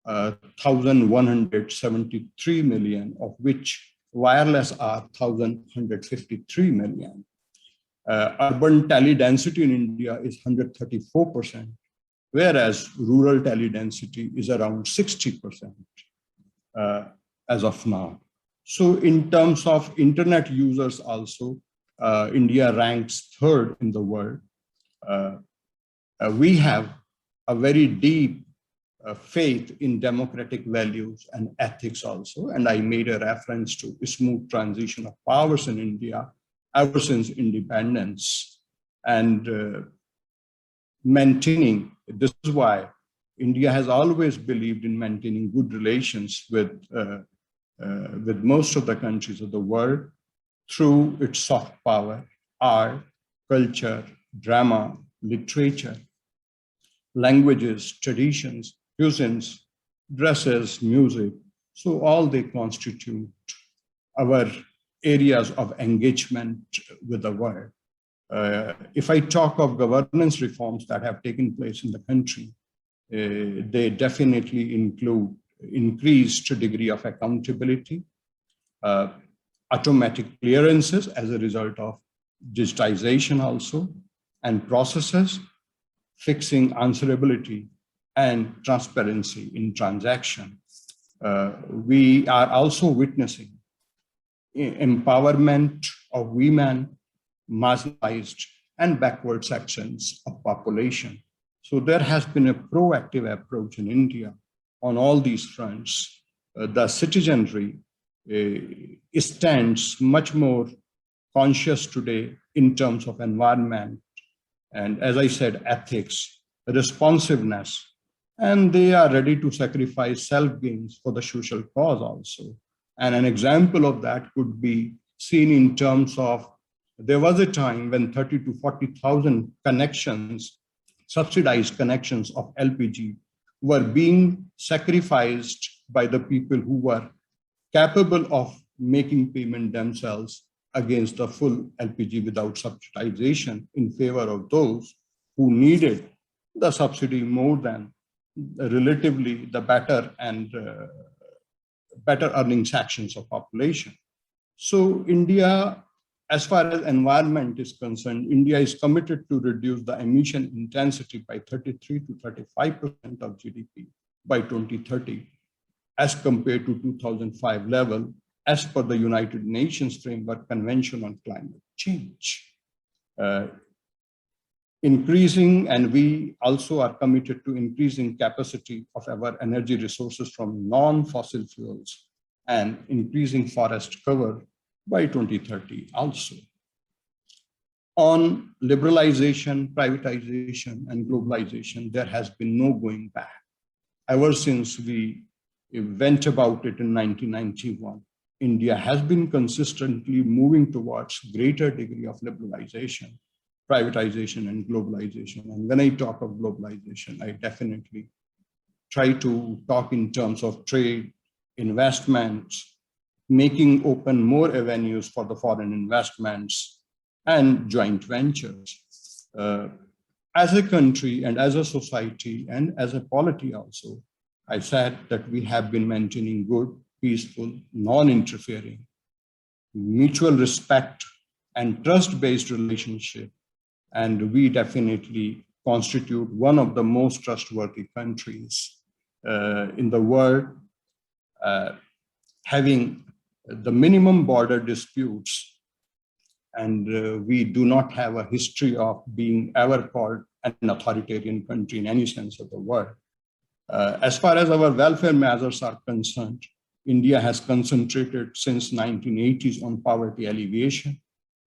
1,173 million, of which wireless are 1,153 million. Urban tele-density in India is 134%, whereas rural tele-density is around 60% as of now. So in terms of internet users also, India ranks 3rd in the world. We have a very deep faith in democratic values and ethics also, and I made a reference to a smooth transition of powers in India ever since independence, and maintaining, this is why India has always believed in maintaining good relations with most of the countries of the world through its soft power, art, culture, drama, literature, languages, traditions, cuisines, dresses, music. So all they constitute our areas of engagement with the world. If I talk of governance reforms that have taken place in the country, they definitely include increased degree of accountability, automatic clearances as a result of digitization also, and processes, fixing answerability and transparency in transaction. We are also witnessing empowerment of women, marginalized and backward sections of population. So there has been a proactive approach in India on all these fronts. The citizenry stands much more conscious today in terms of environment, and as I said, ethics, responsiveness, and they are ready to sacrifice self-gains for the social cause also. And an example of that could be seen in terms of, there was a time when 30 to 40,000 connections, subsidized connections of LPG were being sacrificed by the people who were capable of making payment themselves against the full LPG without subsidization in favor of those who needed the subsidy more than relatively the better and better earning sections of population. So India, as far as environment is concerned, India is committed to reduce the emission intensity by 33 to 35% of GDP by 2030, as compared to 2005 level, as per the United Nations Framework Convention on Climate Change. Increasing, and we also are committed to increasing capacity of our energy resources from non-fossil fuels and increasing forest cover by 2030 also. On liberalization, privatization, and globalization, there has been no going back. Ever since we went about it in 1991, India has been consistently moving towards greater degree of liberalization, privatization, and globalization. And when I talk of globalization, I definitely try to talk in terms of trade, investments, making open more avenues for the foreign investments and joint ventures. As a country and as a society and as a polity also, I said that we have been maintaining good, peaceful, non-interfering, mutual respect and trust-based relationship. And we definitely constitute one of the most trustworthy countries in the world, having the minimum border disputes. And we do not have a history of being ever called an authoritarian country in any sense of the word. As far as our welfare measures are concerned, India has concentrated since 1980s on poverty alleviation,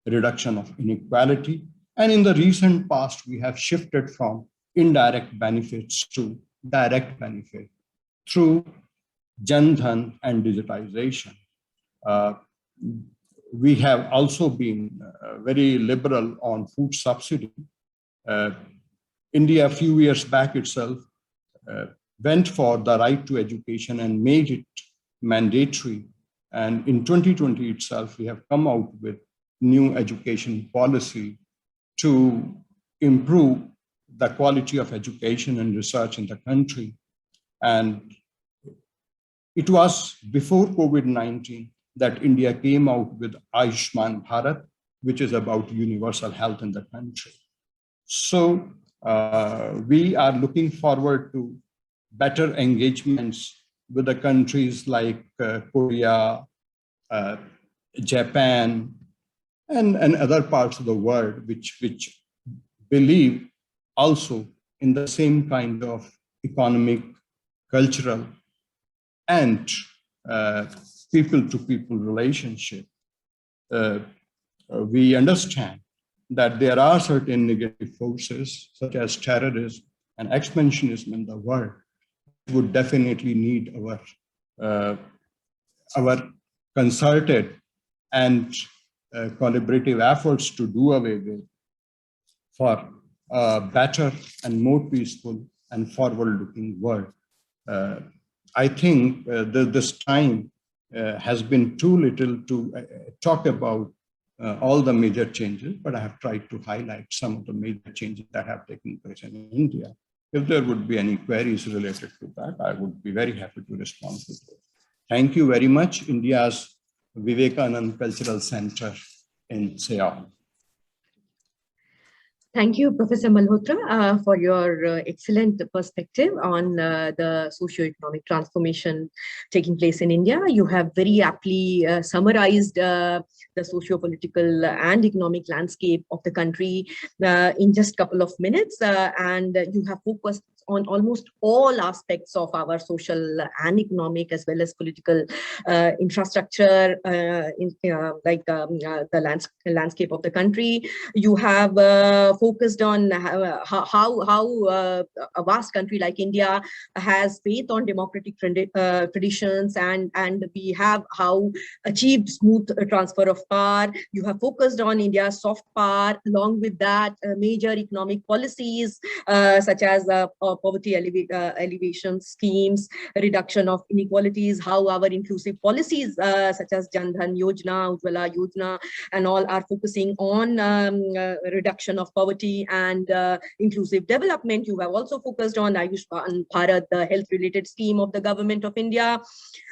reduction of inequality, and in the recent past, we have shifted from indirect benefits to direct benefit through Jan Dhan and digitization. We have also been very liberal on food subsidy. India, a few years back itself, went for the right to education and made it mandatory. And in 2020 itself, we have come out with new education policy to improve the quality of education and research in the country. And it was before COVID-19 that India came out with Ayushman Bharat, which is about universal health in the country. So we are looking forward to better engagements with the countries like Korea, Japan, and other parts of the world, which believe also in the same kind of economic, cultural, and people-to-people relationship. We understand that there are certain negative forces, such as terrorism and expansionism in the world, would definitely need our concerted and collaborative efforts to do away with for a better and more peaceful and forward-looking world. I think this time has been too little to talk about all the major changes, but I have tried to highlight some of the major changes that have taken place in India. If there would be any queries related to that, I would be very happy to respond to those. Thank you very much, India's Vivekananda Cultural Center in Seoul. Thank you, Professor Malhotra, for your excellent perspective on the socio-economic transformation taking place in India. You have very aptly summarized the socio-political and economic landscape of the country in just a couple of minutes, and you have focused on almost all aspects of our social and economic as well as political infrastructure, the landscape of the country. You have focused on how a vast country like India has faith on democratic traditions, and we have how achieved smooth transfer of power. You have focused on India's soft power, along with that major economic policies such as poverty alleviation schemes, reduction of inequalities, how our inclusive policies such as Jan Dhan Yojana, Ujjwala Yojana, and all are focusing on reduction of poverty and inclusive development. You have also focused on Ayushman Bharat, the health-related scheme of the government of India.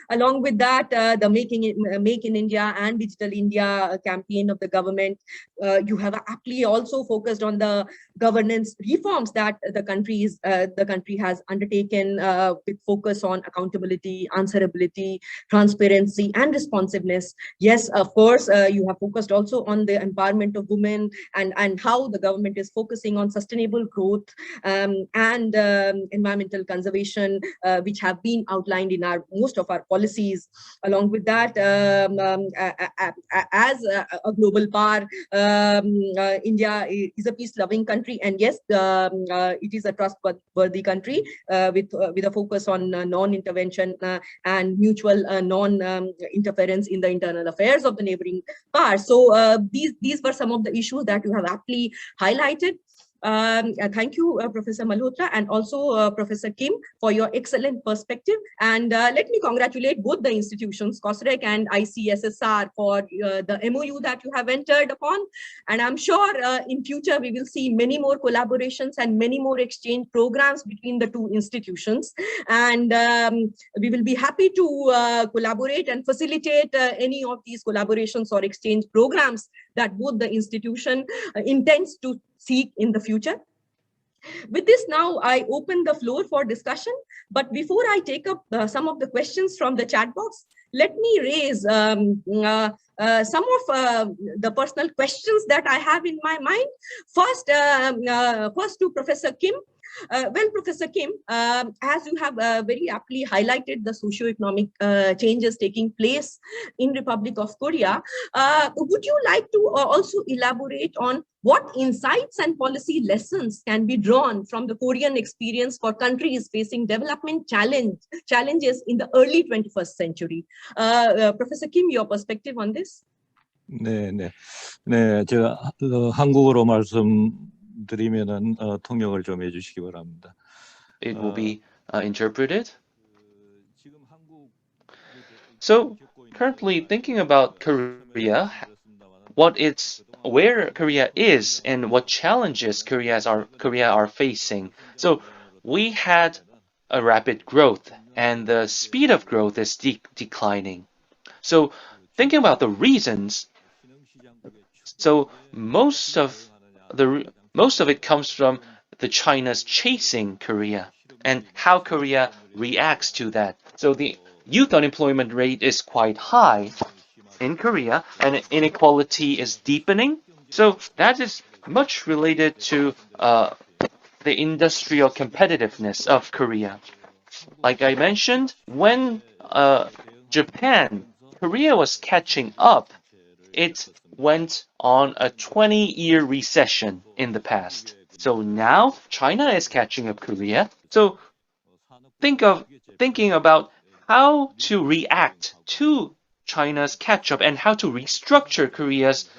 Along with that, the Make in India and Digital India campaign of the government. You have aptly also focused on the governance reforms that the country has undertaken with focus on accountability, answerability, transparency, and responsiveness. Yes, of course, you have focused also on the empowerment of women and how the government is focusing on sustainable growth and environmental conservation, which have been outlined in most of our policies. Along with that, as a global power, India is a peace-loving country, and yes, it is a trustworthy country with a focus on non-intervention and mutual non-interference in the internal affairs of the neighboring powers. So these were some of the issues that you have aptly highlighted. Thank you, Professor Malhotra, and also Professor Kim, for your excellent perspective. And let me congratulate both the institutions, KOSSREC and ICSSR, for the MOU that you have entered upon. And I'm sure in future we will see many more collaborations and many more exchange programs between the two institutions. And we will be happy to collaborate and facilitate any of these collaborations or exchange programs that both the institution intends to seek in the future. With this, now I open the floor for discussion. But before I take up some of the questions from the chat box, let me raise some of the personal questions that I have in my mind. First to Professor Kim. Well, Professor Kim, as you have very aptly highlighted the socio-economic changes taking place in Republic of Korea, would you like to also elaborate on what insights and policy lessons can be drawn from the Korean experience for countries facing development challenges in the early 21st century? Professor Kim, your perspective on this? 네, 제가 한국어로 말씀드리면은 통역을 좀 해주시기 바랍니다. It will be interpreted. So currently thinking about Korea, where Korea is and what challenges Korea are facing. So we had a rapid growth and the speed of growth is declining. So thinking about the reasons, so most of it comes from the China's chasing Korea and how Korea reacts to that. So the youth unemployment rate is quite high in Korea and inequality is deepening. So that is much related to the industrial competitiveness of Korea. Like I mentioned, when Korea was catching up, it went on a 20-year recession in the past. So now China is catching up Korea. So thinking about how to react to China's catch-up and how to restructure Korea's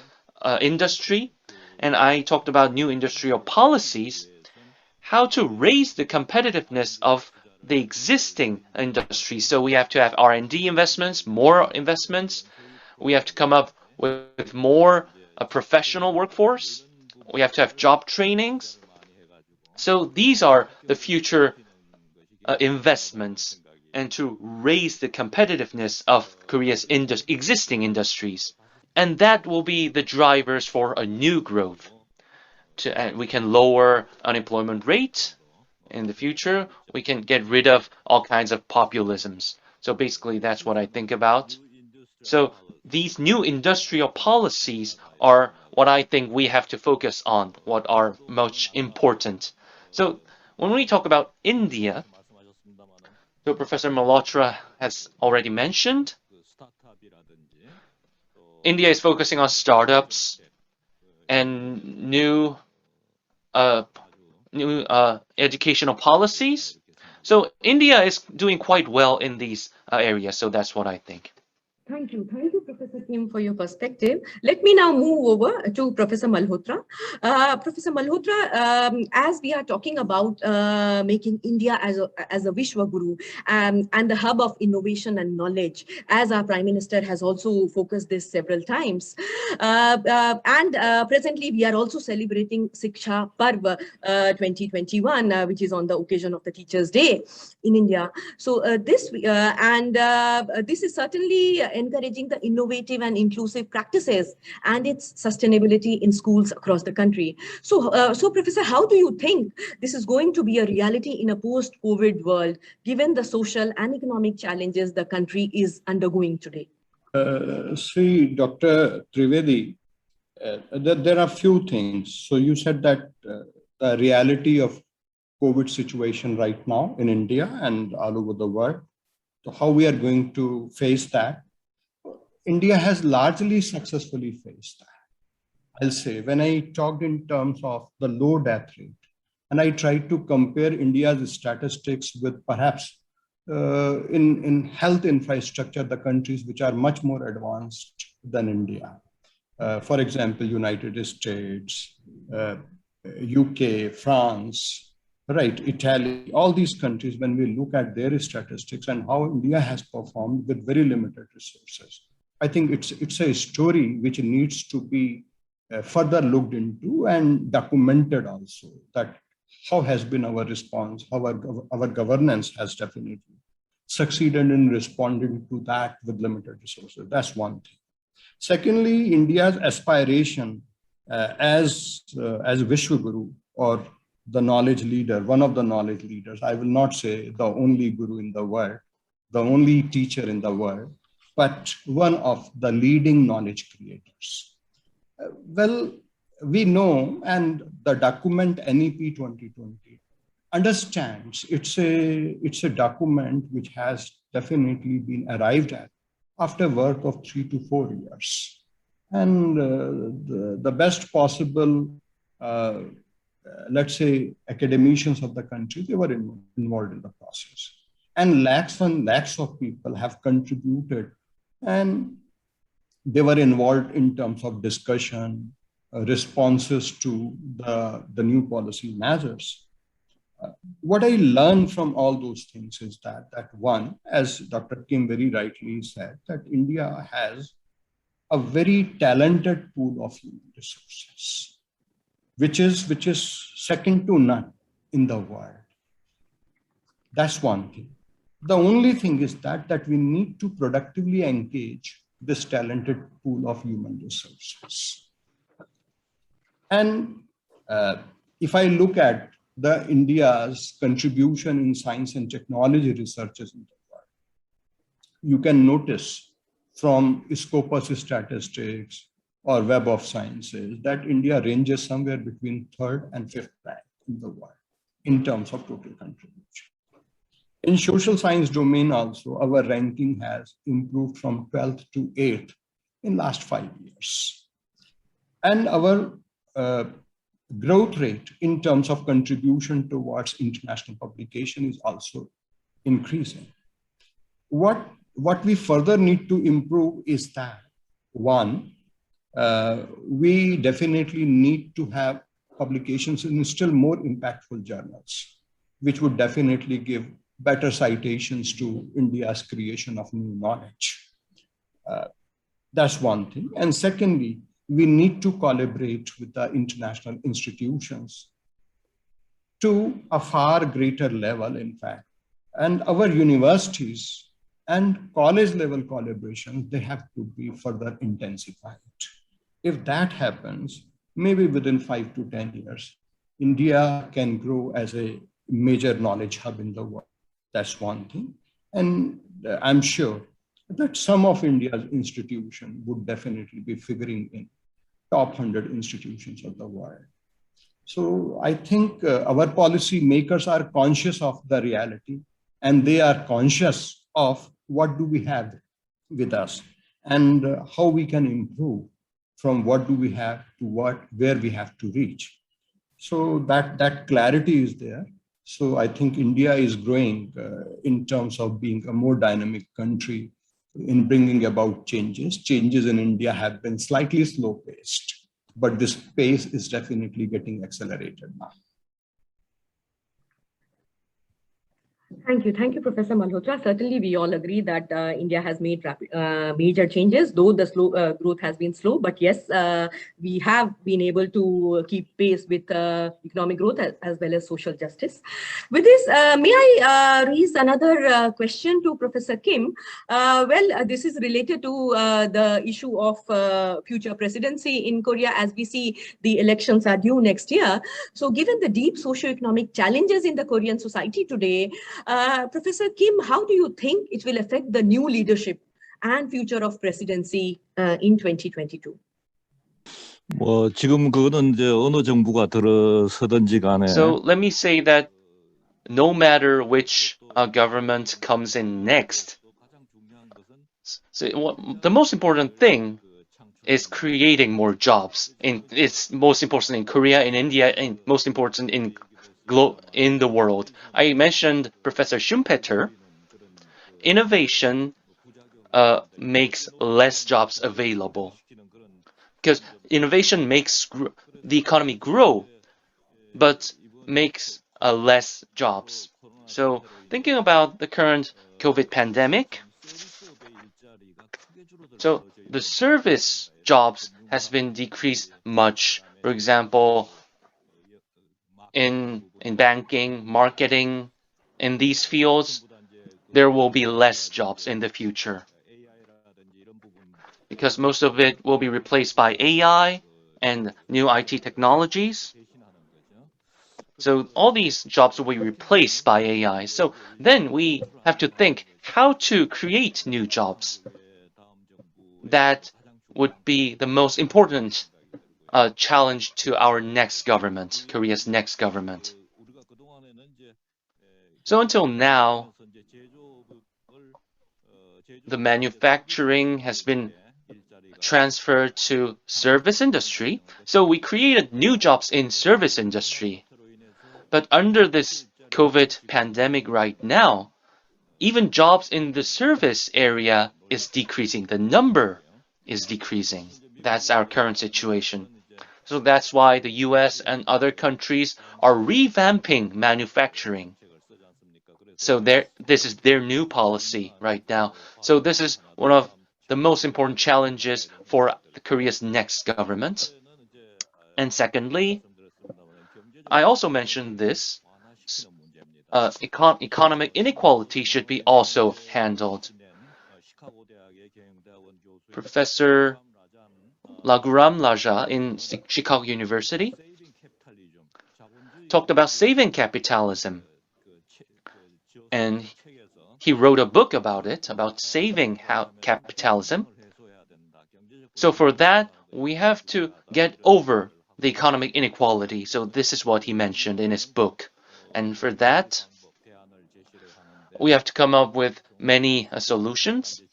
industry. And I talked about new industrial policies, how to raise the competitiveness of the existing industry. So we have to have R&D investments, more investments. We have to come up with more professional workforce. We have to have job trainings. So these are the future investments and to raise the competitiveness of Korea's existing industries. And that will be the drivers for a new growth. We can lower unemployment rate in the future. We can get rid of all kinds of populisms. So basically, that's what I think about. So these new industrial policies are what I think we have to focus on, what are most important. So When we talk about India, so Professor Malhotra has already mentioned, India is focusing on startups and new educational policies. So India is doing quite well in these areas. So that's what I think. Thank you, Professor Kim, for your perspective. Let me now move over to Professor Malhotra. Professor Malhotra, as we are talking about making India as a Vishwa Guru and the hub of innovation and knowledge, as our Prime Minister has also focused this several times. Presently, we are also celebrating Shiksha Parv 2021, which is on the occasion of the Teachers' Day in India. So this is certainly encouraging the innovative and inclusive practices and its sustainability in schools across the country. So, Professor, how do you think this is going to be a reality in a post-COVID world, given the social and economic challenges the country is undergoing today? See, Dr. Trivedi, there are few things. So you said that the reality of COVID situation right now in India and all over the world, so how we are going to face that. India has largely successfully faced that. I'll say, when I talked in terms of the low death rate, and I tried to compare India's statistics with perhaps in health infrastructure, the countries which are much more advanced than India. For example, United States, UK, France, right, Italy, all these countries, when we look at their statistics and how India has performed with very limited resources, I think it's a story which needs to be further looked into and documented also, that how has been our response, how our governance has definitely succeeded in responding to that with limited resources. That's one thing. Secondly, India's aspiration as Vishwa Guru, or the knowledge leader, one of the knowledge leaders, I will not say the only guru in the world, the only teacher in the world, but one of the leading knowledge creators. Well, we know, and the document NEP 2020 understands it's a document which has definitely been arrived at after work of 3 to 4 years. And the best possible, let's say, academicians of the country, they were involved in the process. And lakhs of people have contributed, and they were involved in terms of discussion, responses to the new policy measures. What I learned from all those things is that one, as Dr. Kim very rightly said, that India has a very talented pool of human resources, which is second to none in the world. That's one thing. The only thing is that we need to productively engage this talented pool of human resources. And if I look at the India's contribution in science and technology researches in the world, you can notice from Scopus statistics or Web of Sciences that India ranges somewhere between 3rd and 5th rank in the world in terms of total contribution. In social science domain also, our ranking has improved from 12th to 8th in last 5 years. And our growth rate in terms of contribution towards international publication is also increasing. What we further need to improve is that, one, we definitely need to have publications in still more impactful journals, which would definitely give better citations to India's creation of new knowledge. That's one thing. And secondly, we need to collaborate with the international institutions to a far greater level, in fact. And our universities and college level collaborations, they have to be further intensified. If that happens, maybe within 5 to 10 years, India can grow as a major knowledge hub in the world. That's one thing. And I'm sure that some of India's institutions would definitely be figuring in top 100 institutions of the world. So I think our policy makers are conscious of the reality, and they are conscious of what do we have with us and how we can improve from what do we have to where we have to reach. So that clarity is there. So I think India is growing in terms of being a more dynamic country in bringing about changes. Changes in India have been slightly slow paced, but this pace is definitely getting accelerated now. Thank you, Professor Malhotra. Certainly, we all agree that India has made major changes, though the growth has been slow. But yes, we have been able to keep pace with economic growth as well as social justice. With this, may I raise another question to Professor Kim? This is related to the issue of future presidency in Korea, as we see the elections are due next year. So, given the deep socio-economic challenges in the Korean society today, Professor Kim, how do you think it will affect the new leadership and future of presidency in 2022? 지금 그거는 이제 어느 정부가 들어서든지 간에. So let me say that no matter which government comes in next, so the most important thing is creating more jobs. It's most important in Korea, in India, and most important in the world. I mentioned Professor Schumpeter. Innovation makes less jobs available because innovation makes the economy grow, but makes less jobs. So thinking about the current COVID pandemic, so the service jobs has been decreased much. For example, in banking, marketing, in these fields, there will be less jobs in the future because most of it will be replaced by AI and new IT technologies. So all these jobs will be replaced by AI. So then we have to think how to create new jobs. That would be the most important challenge to our next government, Korea's next government. So until now, the manufacturing has been transferred to service industry. So we created new jobs in service industry. But under this COVID pandemic right now, even jobs in the service area is decreasing. The number is decreasing. That's our current situation. So that's why the US and other countries are revamping manufacturing. So this is their new policy right now. So this is one of the most important challenges for Korea's next government. And secondly, I also mentioned this, economic inequality should be also handled. Professor Raghuram Raja in Chicago University talked about saving capitalism. And he wrote a book about it, about saving capitalism. So for that, we have to get over the economic inequality. So this is what he mentioned in his book. And for that, we have to come up with many solutions.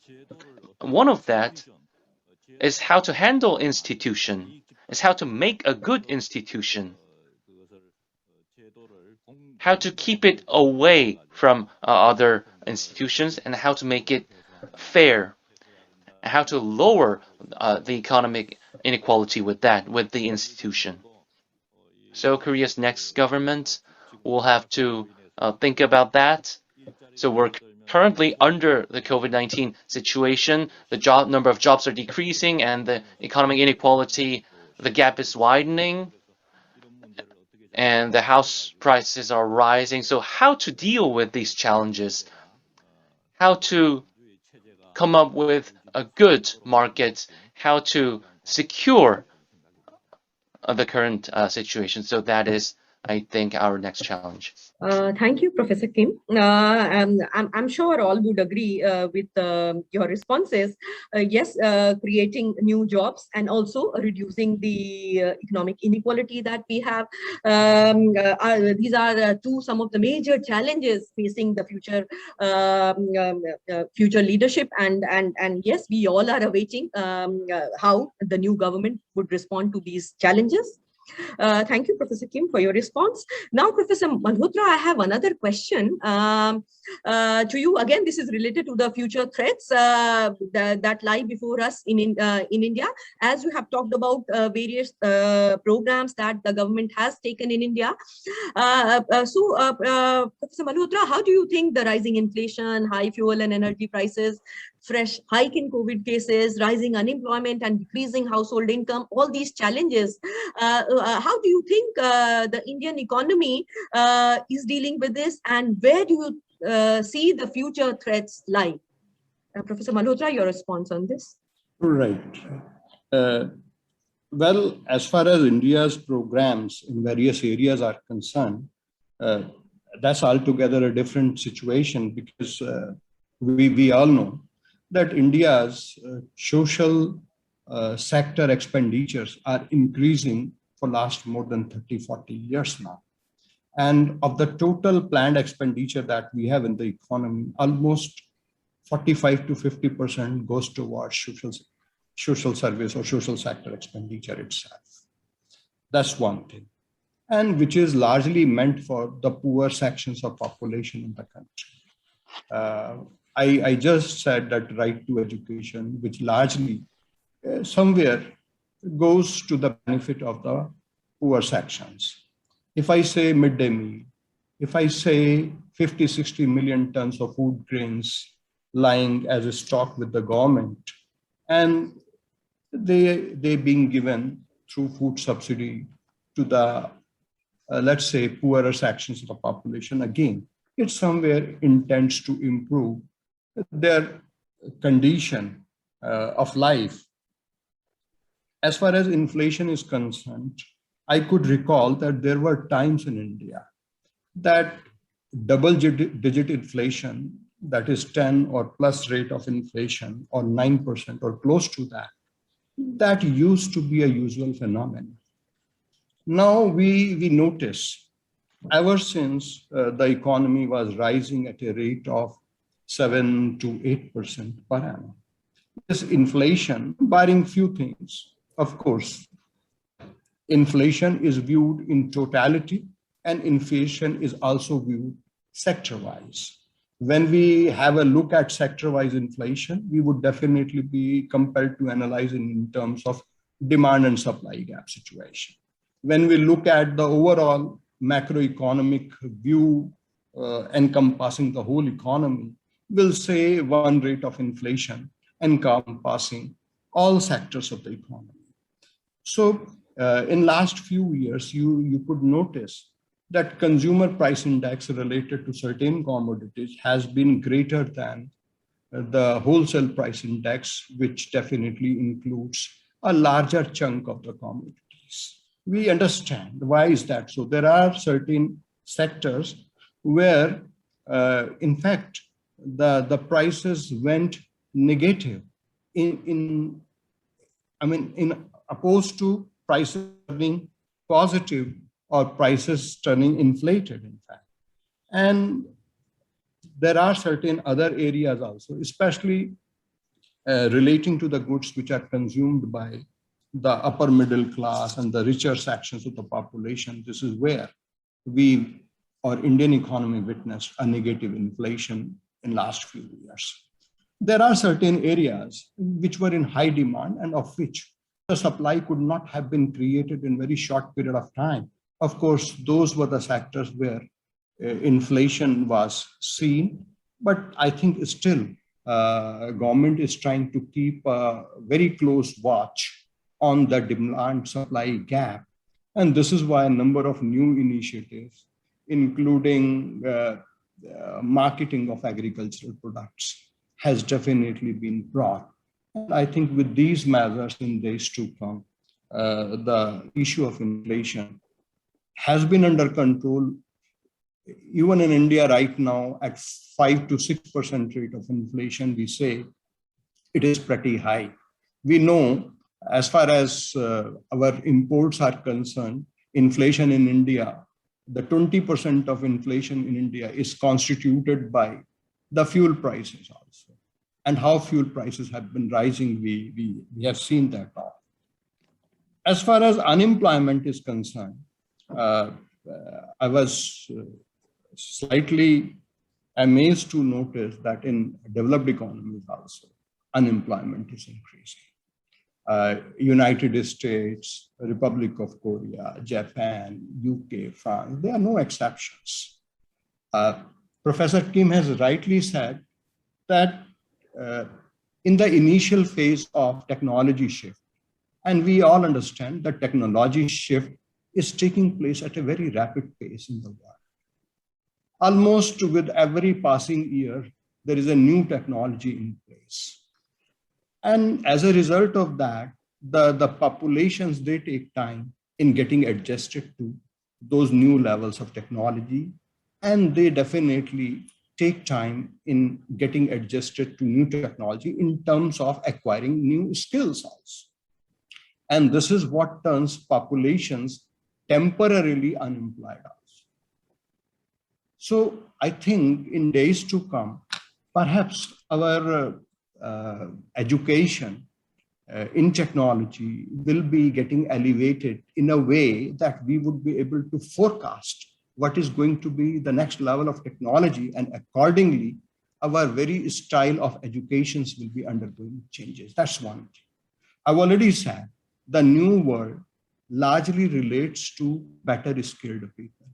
One of that is how to handle institution, is how to make a good institution, how to keep it away from other institutions, and how to make it fair, how to lower the economic inequality with the institution. So Korea's next government will have to think about that. So we're currently under the COVID-19 situation. The number of jobs are decreasing and the economic inequality, the gap is widening and the house prices are rising. So how to deal with these challenges? How to come up with a good market? How to secure the current situation? So that is, I think, our next challenge. Thank you, Professor Kim. I'm sure all would agree with your responses. Yes, creating new jobs and also reducing the economic inequality that we have. These are some of the major challenges facing the future leadership. And yes, we all are awaiting how the new government would respond to these challenges. Thank you, Professor Kim, for your response. Now, Professor Malhotra, I have another question to you. Again, this is related to the future threats that lie before us in India. As you have talked about various programs that the government has taken in India. Professor Malhotra, how do you think the rising inflation, high fuel and energy prices, fresh hike in COVID cases, rising unemployment and decreasing household income, all these challenges, how do you think the Indian economy is dealing with this, and where do you see the future threats lie? Professor Malhotra, your response on this? Right. Well, as far as India's programs in various areas are concerned, that's altogether a different situation, because we all know that India's social sector expenditures are increasing for last more than 30-40 years now. And of the total planned expenditure that we have in the economy, almost 45 to 50% goes towards social service or social sector expenditure itself. That's one thing. And which is largely meant for the poor sections of population in the country. I just said that right to education, which largely somewhere goes to the benefit of the poor sections. If I say midday meal, if I say 50, 60 million tons of food grains lying as a stock with the government, and they being given through food subsidy to the, let's say, poorer sections of the population, again, it somewhere intends to improve their condition of life. As far as inflation is concerned, I could recall that there were times in India that double-digit inflation, that is 10 or plus rate of inflation, or 9% or close to that, that used to be a usual phenomenon. Now we notice, ever since the economy was rising at a rate of 7 to 8% per annum, this inflation, barring few things, of course, inflation is viewed in totality, and inflation is also viewed sector-wise. When we have a look at sector-wise inflation, we would definitely be compelled to analyze in terms of demand and supply gap situation. When we look at the overall macroeconomic view encompassing the whole economy, we'll say one rate of inflation encompassing all sectors of the economy. So in last few years, you could notice that consumer price index related to certain commodities has been greater than the wholesale price index, which definitely includes a larger chunk of the commodities. We understand why is that so. There are certain sectors where, in fact, the prices went negative in opposed to prices turning positive or prices turning inflated, in fact. And there are certain other areas also, especially relating to the goods which are consumed by the upper middle class and the richer sections of the population. This is where our Indian economy witnessed a negative inflation in last few years. There are certain areas which were in high demand and of which the supply could not have been created in very short period of time. Of course, those were the sectors where inflation was seen, but I think still government is trying to keep a very close watch on the demand supply gap. And this is why a number of new initiatives, including marketing of agricultural products, has definitely been brought. And I think with these measures in days to come, the issue of inflation has been under control even in India right now, at 5 to 6% rate of inflation, we say it is pretty high. We know, as far as our imports are concerned, inflation in India, the 20% of inflation in India is constituted by the fuel prices also. And how fuel prices have been rising, we have seen that all. As far as unemployment is concerned, I was slightly amazed to notice that in developed economies also, unemployment is increasing. United States, Republic of Korea, Japan, UK, France, there are no exceptions. Professor Kim has rightly said that in the initial phase of technology shift, and we all understand that technology shift is taking place at a very rapid pace in the world. Almost with every passing year, there is a new technology in place. And as a result of that, the populations, they take time in getting adjusted to those new levels of technology. And they definitely take time in getting adjusted to new technology in terms of acquiring new skills also. And this is what turns populations temporarily unemployed also. So I think in days to come, perhaps our education in technology will be getting elevated in a way that we would be able to forecast what is going to be the next level of technology, and accordingly, our very style of educations will be undergoing changes. That's one thing. I've already said the new world largely relates to better skilled people.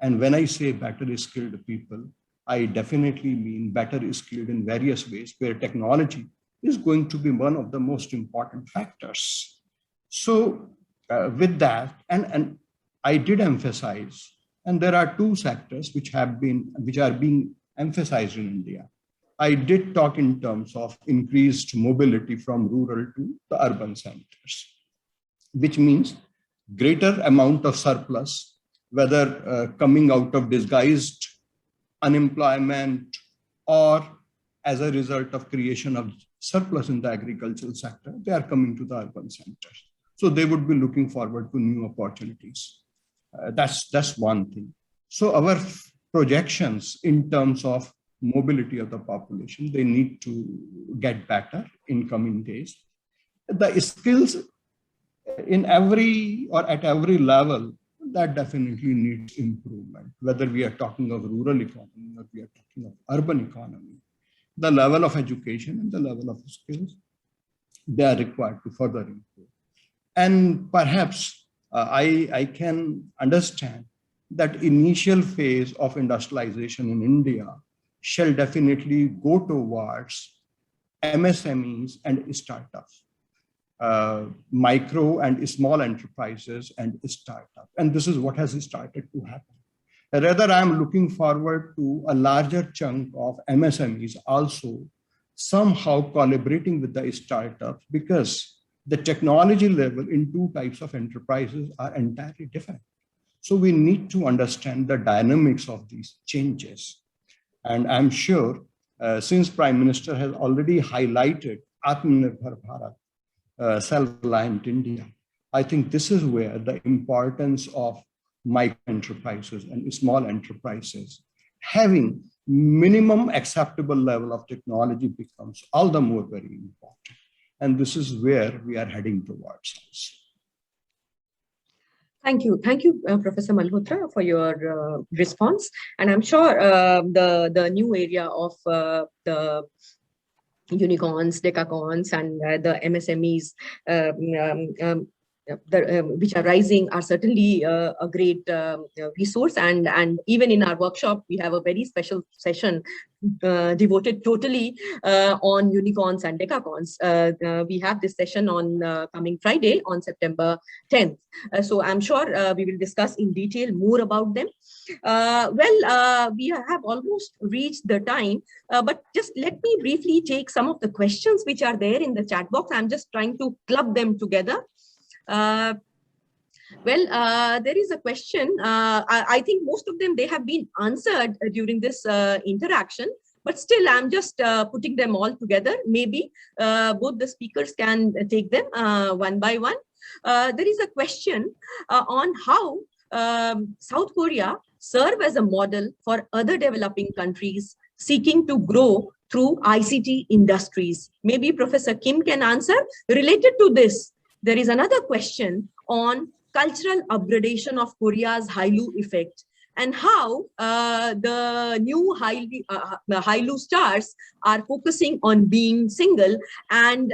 And when I say better skilled people, I definitely mean better skilled in various ways, where technology is going to be one of the most important factors. So with that, and I did emphasize, and there are two sectors which are being emphasized in India. I did talk in terms of increased mobility from rural to the urban centers, which means greater amount of surplus, whether coming out of disguised unemployment or as a result of creation of surplus in the agricultural sector, they are coming to the urban centers. So they would be looking forward to new opportunities. That's one thing. So our projections in terms of mobility of the population, they need to get better in coming days. The skills in every or at every level, that definitely needs improvement, whether we are talking of rural economy or we are talking of urban economy. The level of education and the level of skills, they are required to further improve. And perhaps I can understand that initial phase of industrialization in India shall definitely go towards MSMEs and startups, micro and small enterprises and startups. And this is what has started to happen. Rather, I'm looking forward to a larger chunk of MSMEs also somehow collaborating with the startups, because the technology level in two types of enterprises are entirely different. So we need to understand the dynamics of these changes. And I'm sure since Prime Minister has already highlighted Atmanirbhar Bharat, self-reliant India, I think this is where the importance of micro enterprises and small enterprises having minimum acceptable level of technology becomes all the more very important. And this is where we are heading towards. Thank you, Professor Malhotra, for your response. And I'm sure the new area of the unicorns, decacorns, and the MSMEs which are rising are certainly a great resource. And even in our workshop, we have a very special session devoted totally on unicorns and decacorns. We have this session on coming Friday on September 10th. So I'm sure we will discuss in detail more about them. We have almost reached the time, but just let me briefly take some of the questions which are there in the chat box. I'm just trying to club them together. Well, there is a question. I think most of them, they have been answered during this interaction, but still I'm just putting them all together. Maybe both the speakers can take them one by one. There is a question on how South Korea serve as a model for other developing countries seeking to grow through ICT industries. Maybe Professor Kim can answer. Related to this, there is another question on cultural upgradation of Korea's Hallyu effect and how the new Hallyu stars are focusing on being single, and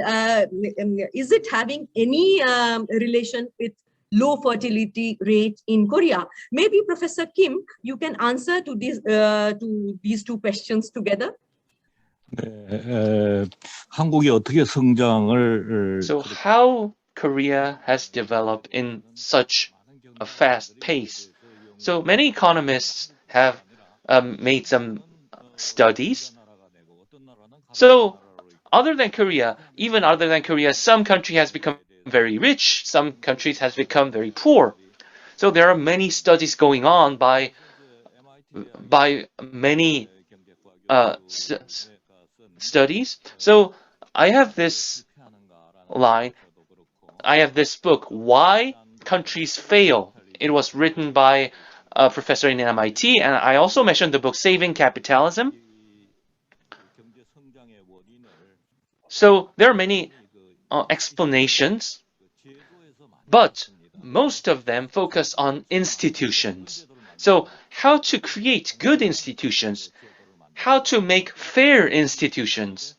is it having any relation with low fertility rate in Korea? Maybe Professor Kim, you can answer to these two questions together. 네, 한국이 어떻게 성장을 So how Korea has developed in such a fast pace. So many economists have made some studies. So other than Korea, even other than Korea, some country has become very rich, some countries has become very poor. So there are many studies going on by many studies. So I have this line, I have this book, Why Countries Fail. It was written by a professor in MIT, and I also mentioned the book Saving Capitalism. So there are many explanations, but most of them focus on institutions. So how to create good institutions, how to make fair institutions,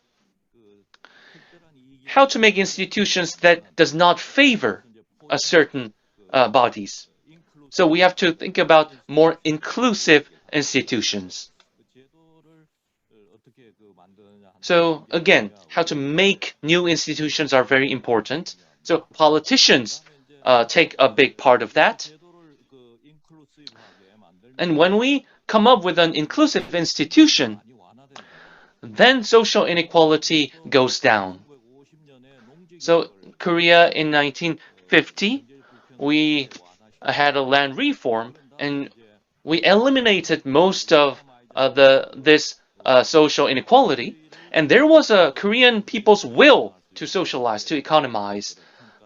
how to make institutions that does not favor a certain bodies. So we have to think about more inclusive institutions. So again, how to make new institutions are very important. So politicians take a big part of that. And when we come up with an inclusive institution, then social inequality goes down. So Korea in 1950, we had a land reform, and we eliminated most of this social inequality. And there was a Korean people's will to socialize, to economize.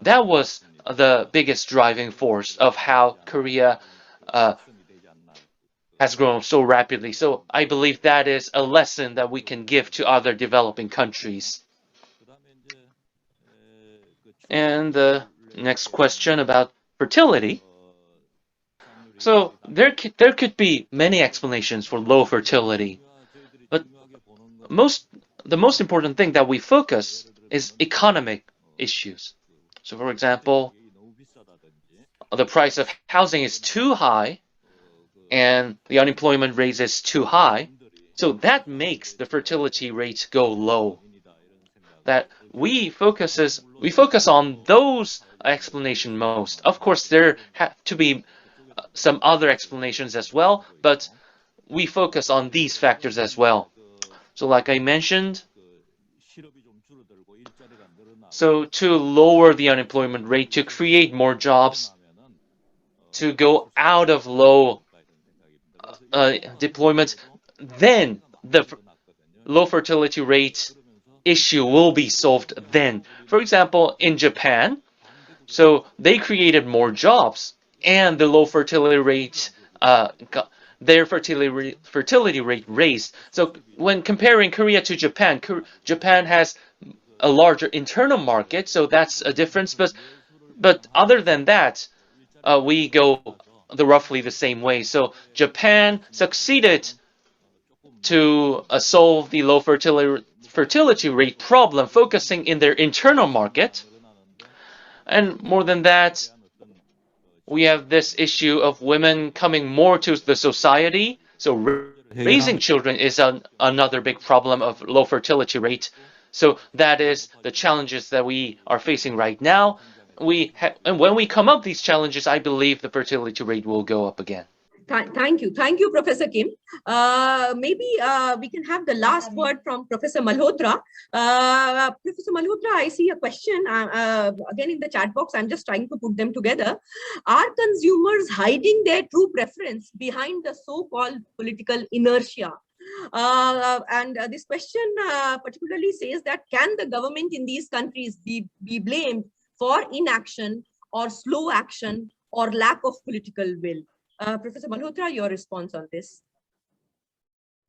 That was the biggest driving force of how Korea has grown so rapidly. So I believe that is a lesson that we can give to other developing countries. And the next question about fertility. So there could be many explanations for low fertility, but the most important thing that we focus is economic issues. So for example, the price of housing is too high and the unemployment rate is too high. So that makes the fertility rate go low. That we focus on those explanations most. Of course, there have to be some other explanations as well, but we focus on these factors as well. So like I mentioned, so to lower the unemployment rate, to create more jobs, to go out of low deployment, then the low fertility rate issue will be solved then. For example, in Japan, so they created more jobs and the low fertility rate, their fertility rate raised. So when comparing Korea to Japan, Japan has a larger internal market, so that's a difference. But other than that, we go roughly the same way. So Japan succeeded to solve the low fertility rate problem, focusing in their internal market. And more than that, we have this issue of women coming more to the society. So raising children is another big problem of low fertility rate. So that is the challenges that we are facing right now. And when we come up these challenges, I believe the fertility rate will go up again. Thank you, Professor Kim. Maybe we can have the last word from Professor Malhotra. Professor Malhotra, I see a question again in the chat box. I'm just trying to put them together. Are consumers hiding their true preference behind the so-called political inertia? This question particularly says that can the government in these countries be blamed for inaction or slow action or lack of political will? Professor Malhotra, your response on this?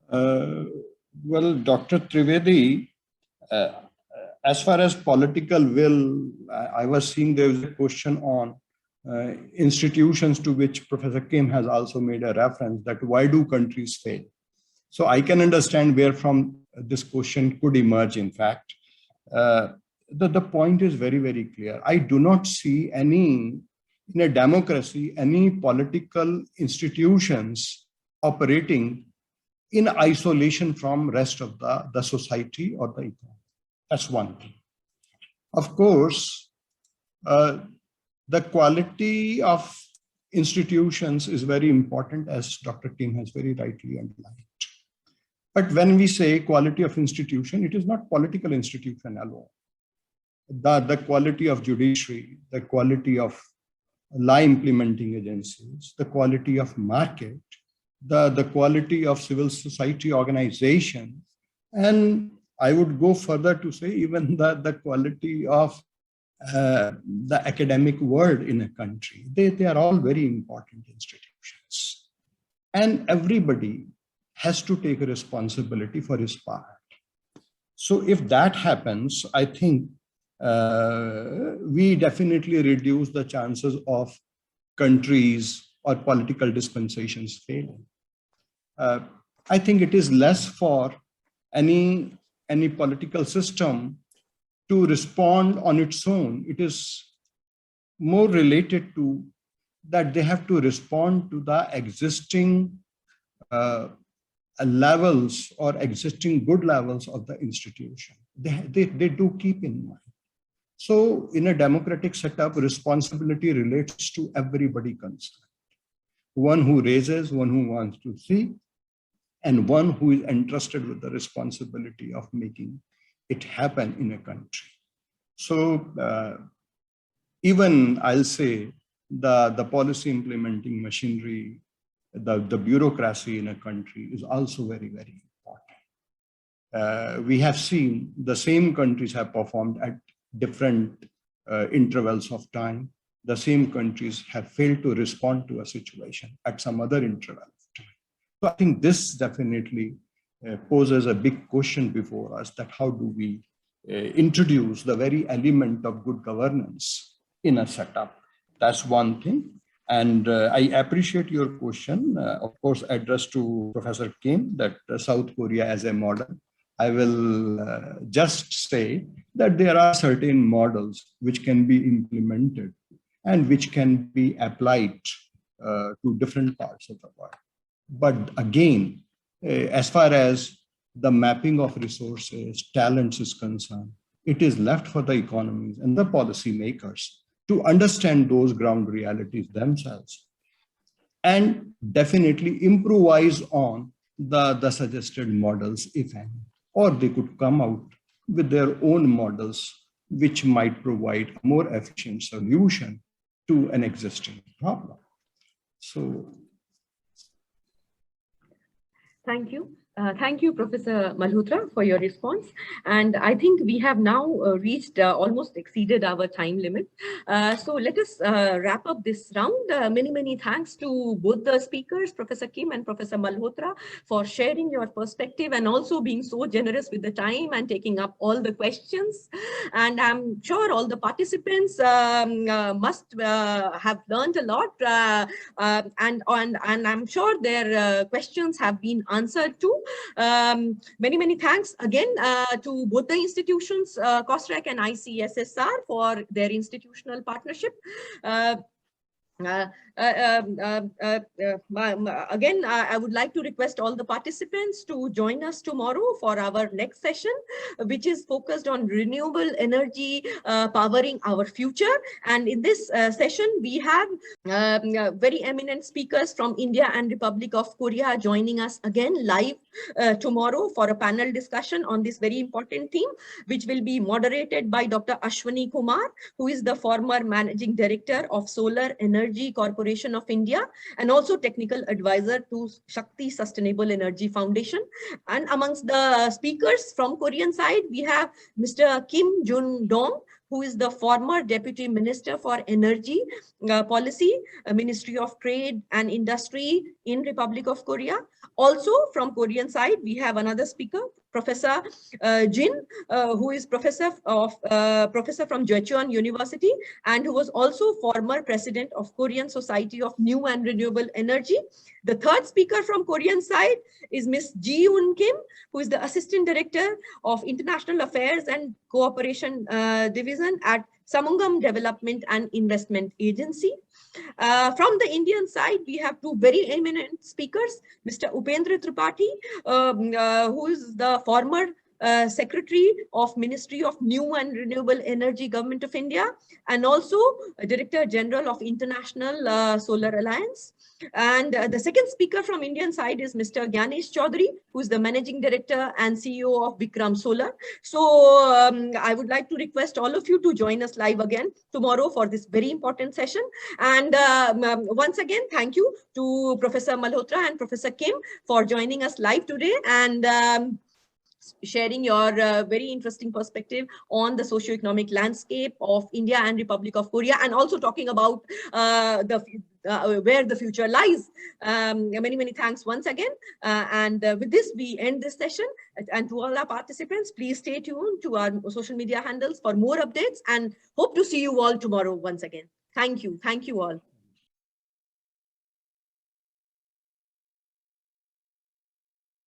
Well, Dr. Trivedi, as far as political will, I was seeing there was a question on institutions to which Professor Kim has also made a reference, that why do countries fail? So I can understand where from this question could emerge, in fact. The point is very, very clear. I do not see any, in a democracy, any political institutions operating in isolation from rest of the society or the economy. That's one thing. Of course, the quality of institutions is very important, as Dr. Kim has very rightly underlined. But when we say quality of institution, it is not political institution alone. The quality of judiciary, the quality of law implementing agencies, the quality of market, the quality of civil society organization, and I would go further to say even the quality of the academic world in a country. They are all very important institutions. And everybody has to take a responsibility for his part. So if that happens, I think we definitely reduce the chances of countries or political dispensations failing. I think it is less for any political system to respond on its own. It is more related to that they have to respond to the existing levels or existing good levels of the institution. They do keep in mind. So in a democratic setup, responsibility relates to everybody concerned. One who raises, one who wants to see, and one who is entrusted with the responsibility of making it happen in a country. So even I'll say the policy implementing machinery, the bureaucracy in a country is also very, very important. We have seen the same countries have performed at different intervals of time. The same countries have failed to respond to a situation at some other interval of time. So I think this definitely poses a big question before us, that how do we introduce the very element of good governance in a setup? That's one thing. And I appreciate your question, of course, addressed to Professor Kim, that South Korea as a model. I will just say that there are certain models which can be implemented and which can be applied to different parts of the world. But again, as far as the mapping of resources, talents is concerned, it is left for the economies and the policymakers to understand those ground realities themselves and definitely improvise on the suggested models, if any, or they could come out with their own models which might provide a more efficient solution to an existing problem. So thank you. Thank you, Professor Malhotra, for your response. And I think we have now reached, almost exceeded our time limit. So let us wrap up this round. Many thanks to both the speakers, Professor Kim and Professor Malhotra, for sharing your perspective and also being so generous with the time and taking up all the questions. And I'm sure all the participants must have learned a lot. And I'm sure their questions have been answered too. Many thanks again to both the institutions, KOSSREC and ICSSR, for their institutional partnership. Again, I would like to request all the participants to join us tomorrow for our next session, which is focused on renewable energy powering our future. And in this session, we have very eminent speakers from India and Republic of Korea joining us again live tomorrow for a panel discussion on this very important theme, which will be moderated by Dr. Ashwani Kumar, who is the former Managing Director of Solar Energy Corporation of India and also technical advisor to Shakti Sustainable Energy Foundation. And amongst the speakers from Korean side, we have Mr. Kim Jun-dong, who is the former Deputy Minister for Energy Policy, Ministry of Trade and Industry in Republic of Korea. Also from Korean side, we have another speaker, Professor Jin, who is professor from Jecheon University and who was also former president of Korean Society of New and Renewable Energy. The third speaker from Korean side is Ms. Ji-Eun Kim, who is the Assistant Director of International Affairs and Cooperation Division at Samungam Development and Investment Agency. From the Indian side, we have two very eminent speakers, Mr. Upendra Tripathi, who is the former Secretary of Ministry of New and Renewable Energy, Government of India, and also Director General of International Solar Alliance. And the second speaker from Indian side is Mr. Gyanesh Chaudhary, who is the Managing Director and CEO of Vikram Solar. So I would like to request all of you to join us live again tomorrow for this very important session. And once again, thank you to Professor Malhotra and Professor Kim for joining us live today and sharing your very interesting perspective on the socio-economic landscape of India and Republic of Korea, and also talking about where the future lies. Many thanks once again. With this, we end this session. And to all our participants, please stay tuned to our social media handles for more updates and hope to see you all tomorrow once again. Thank you. Thank you all.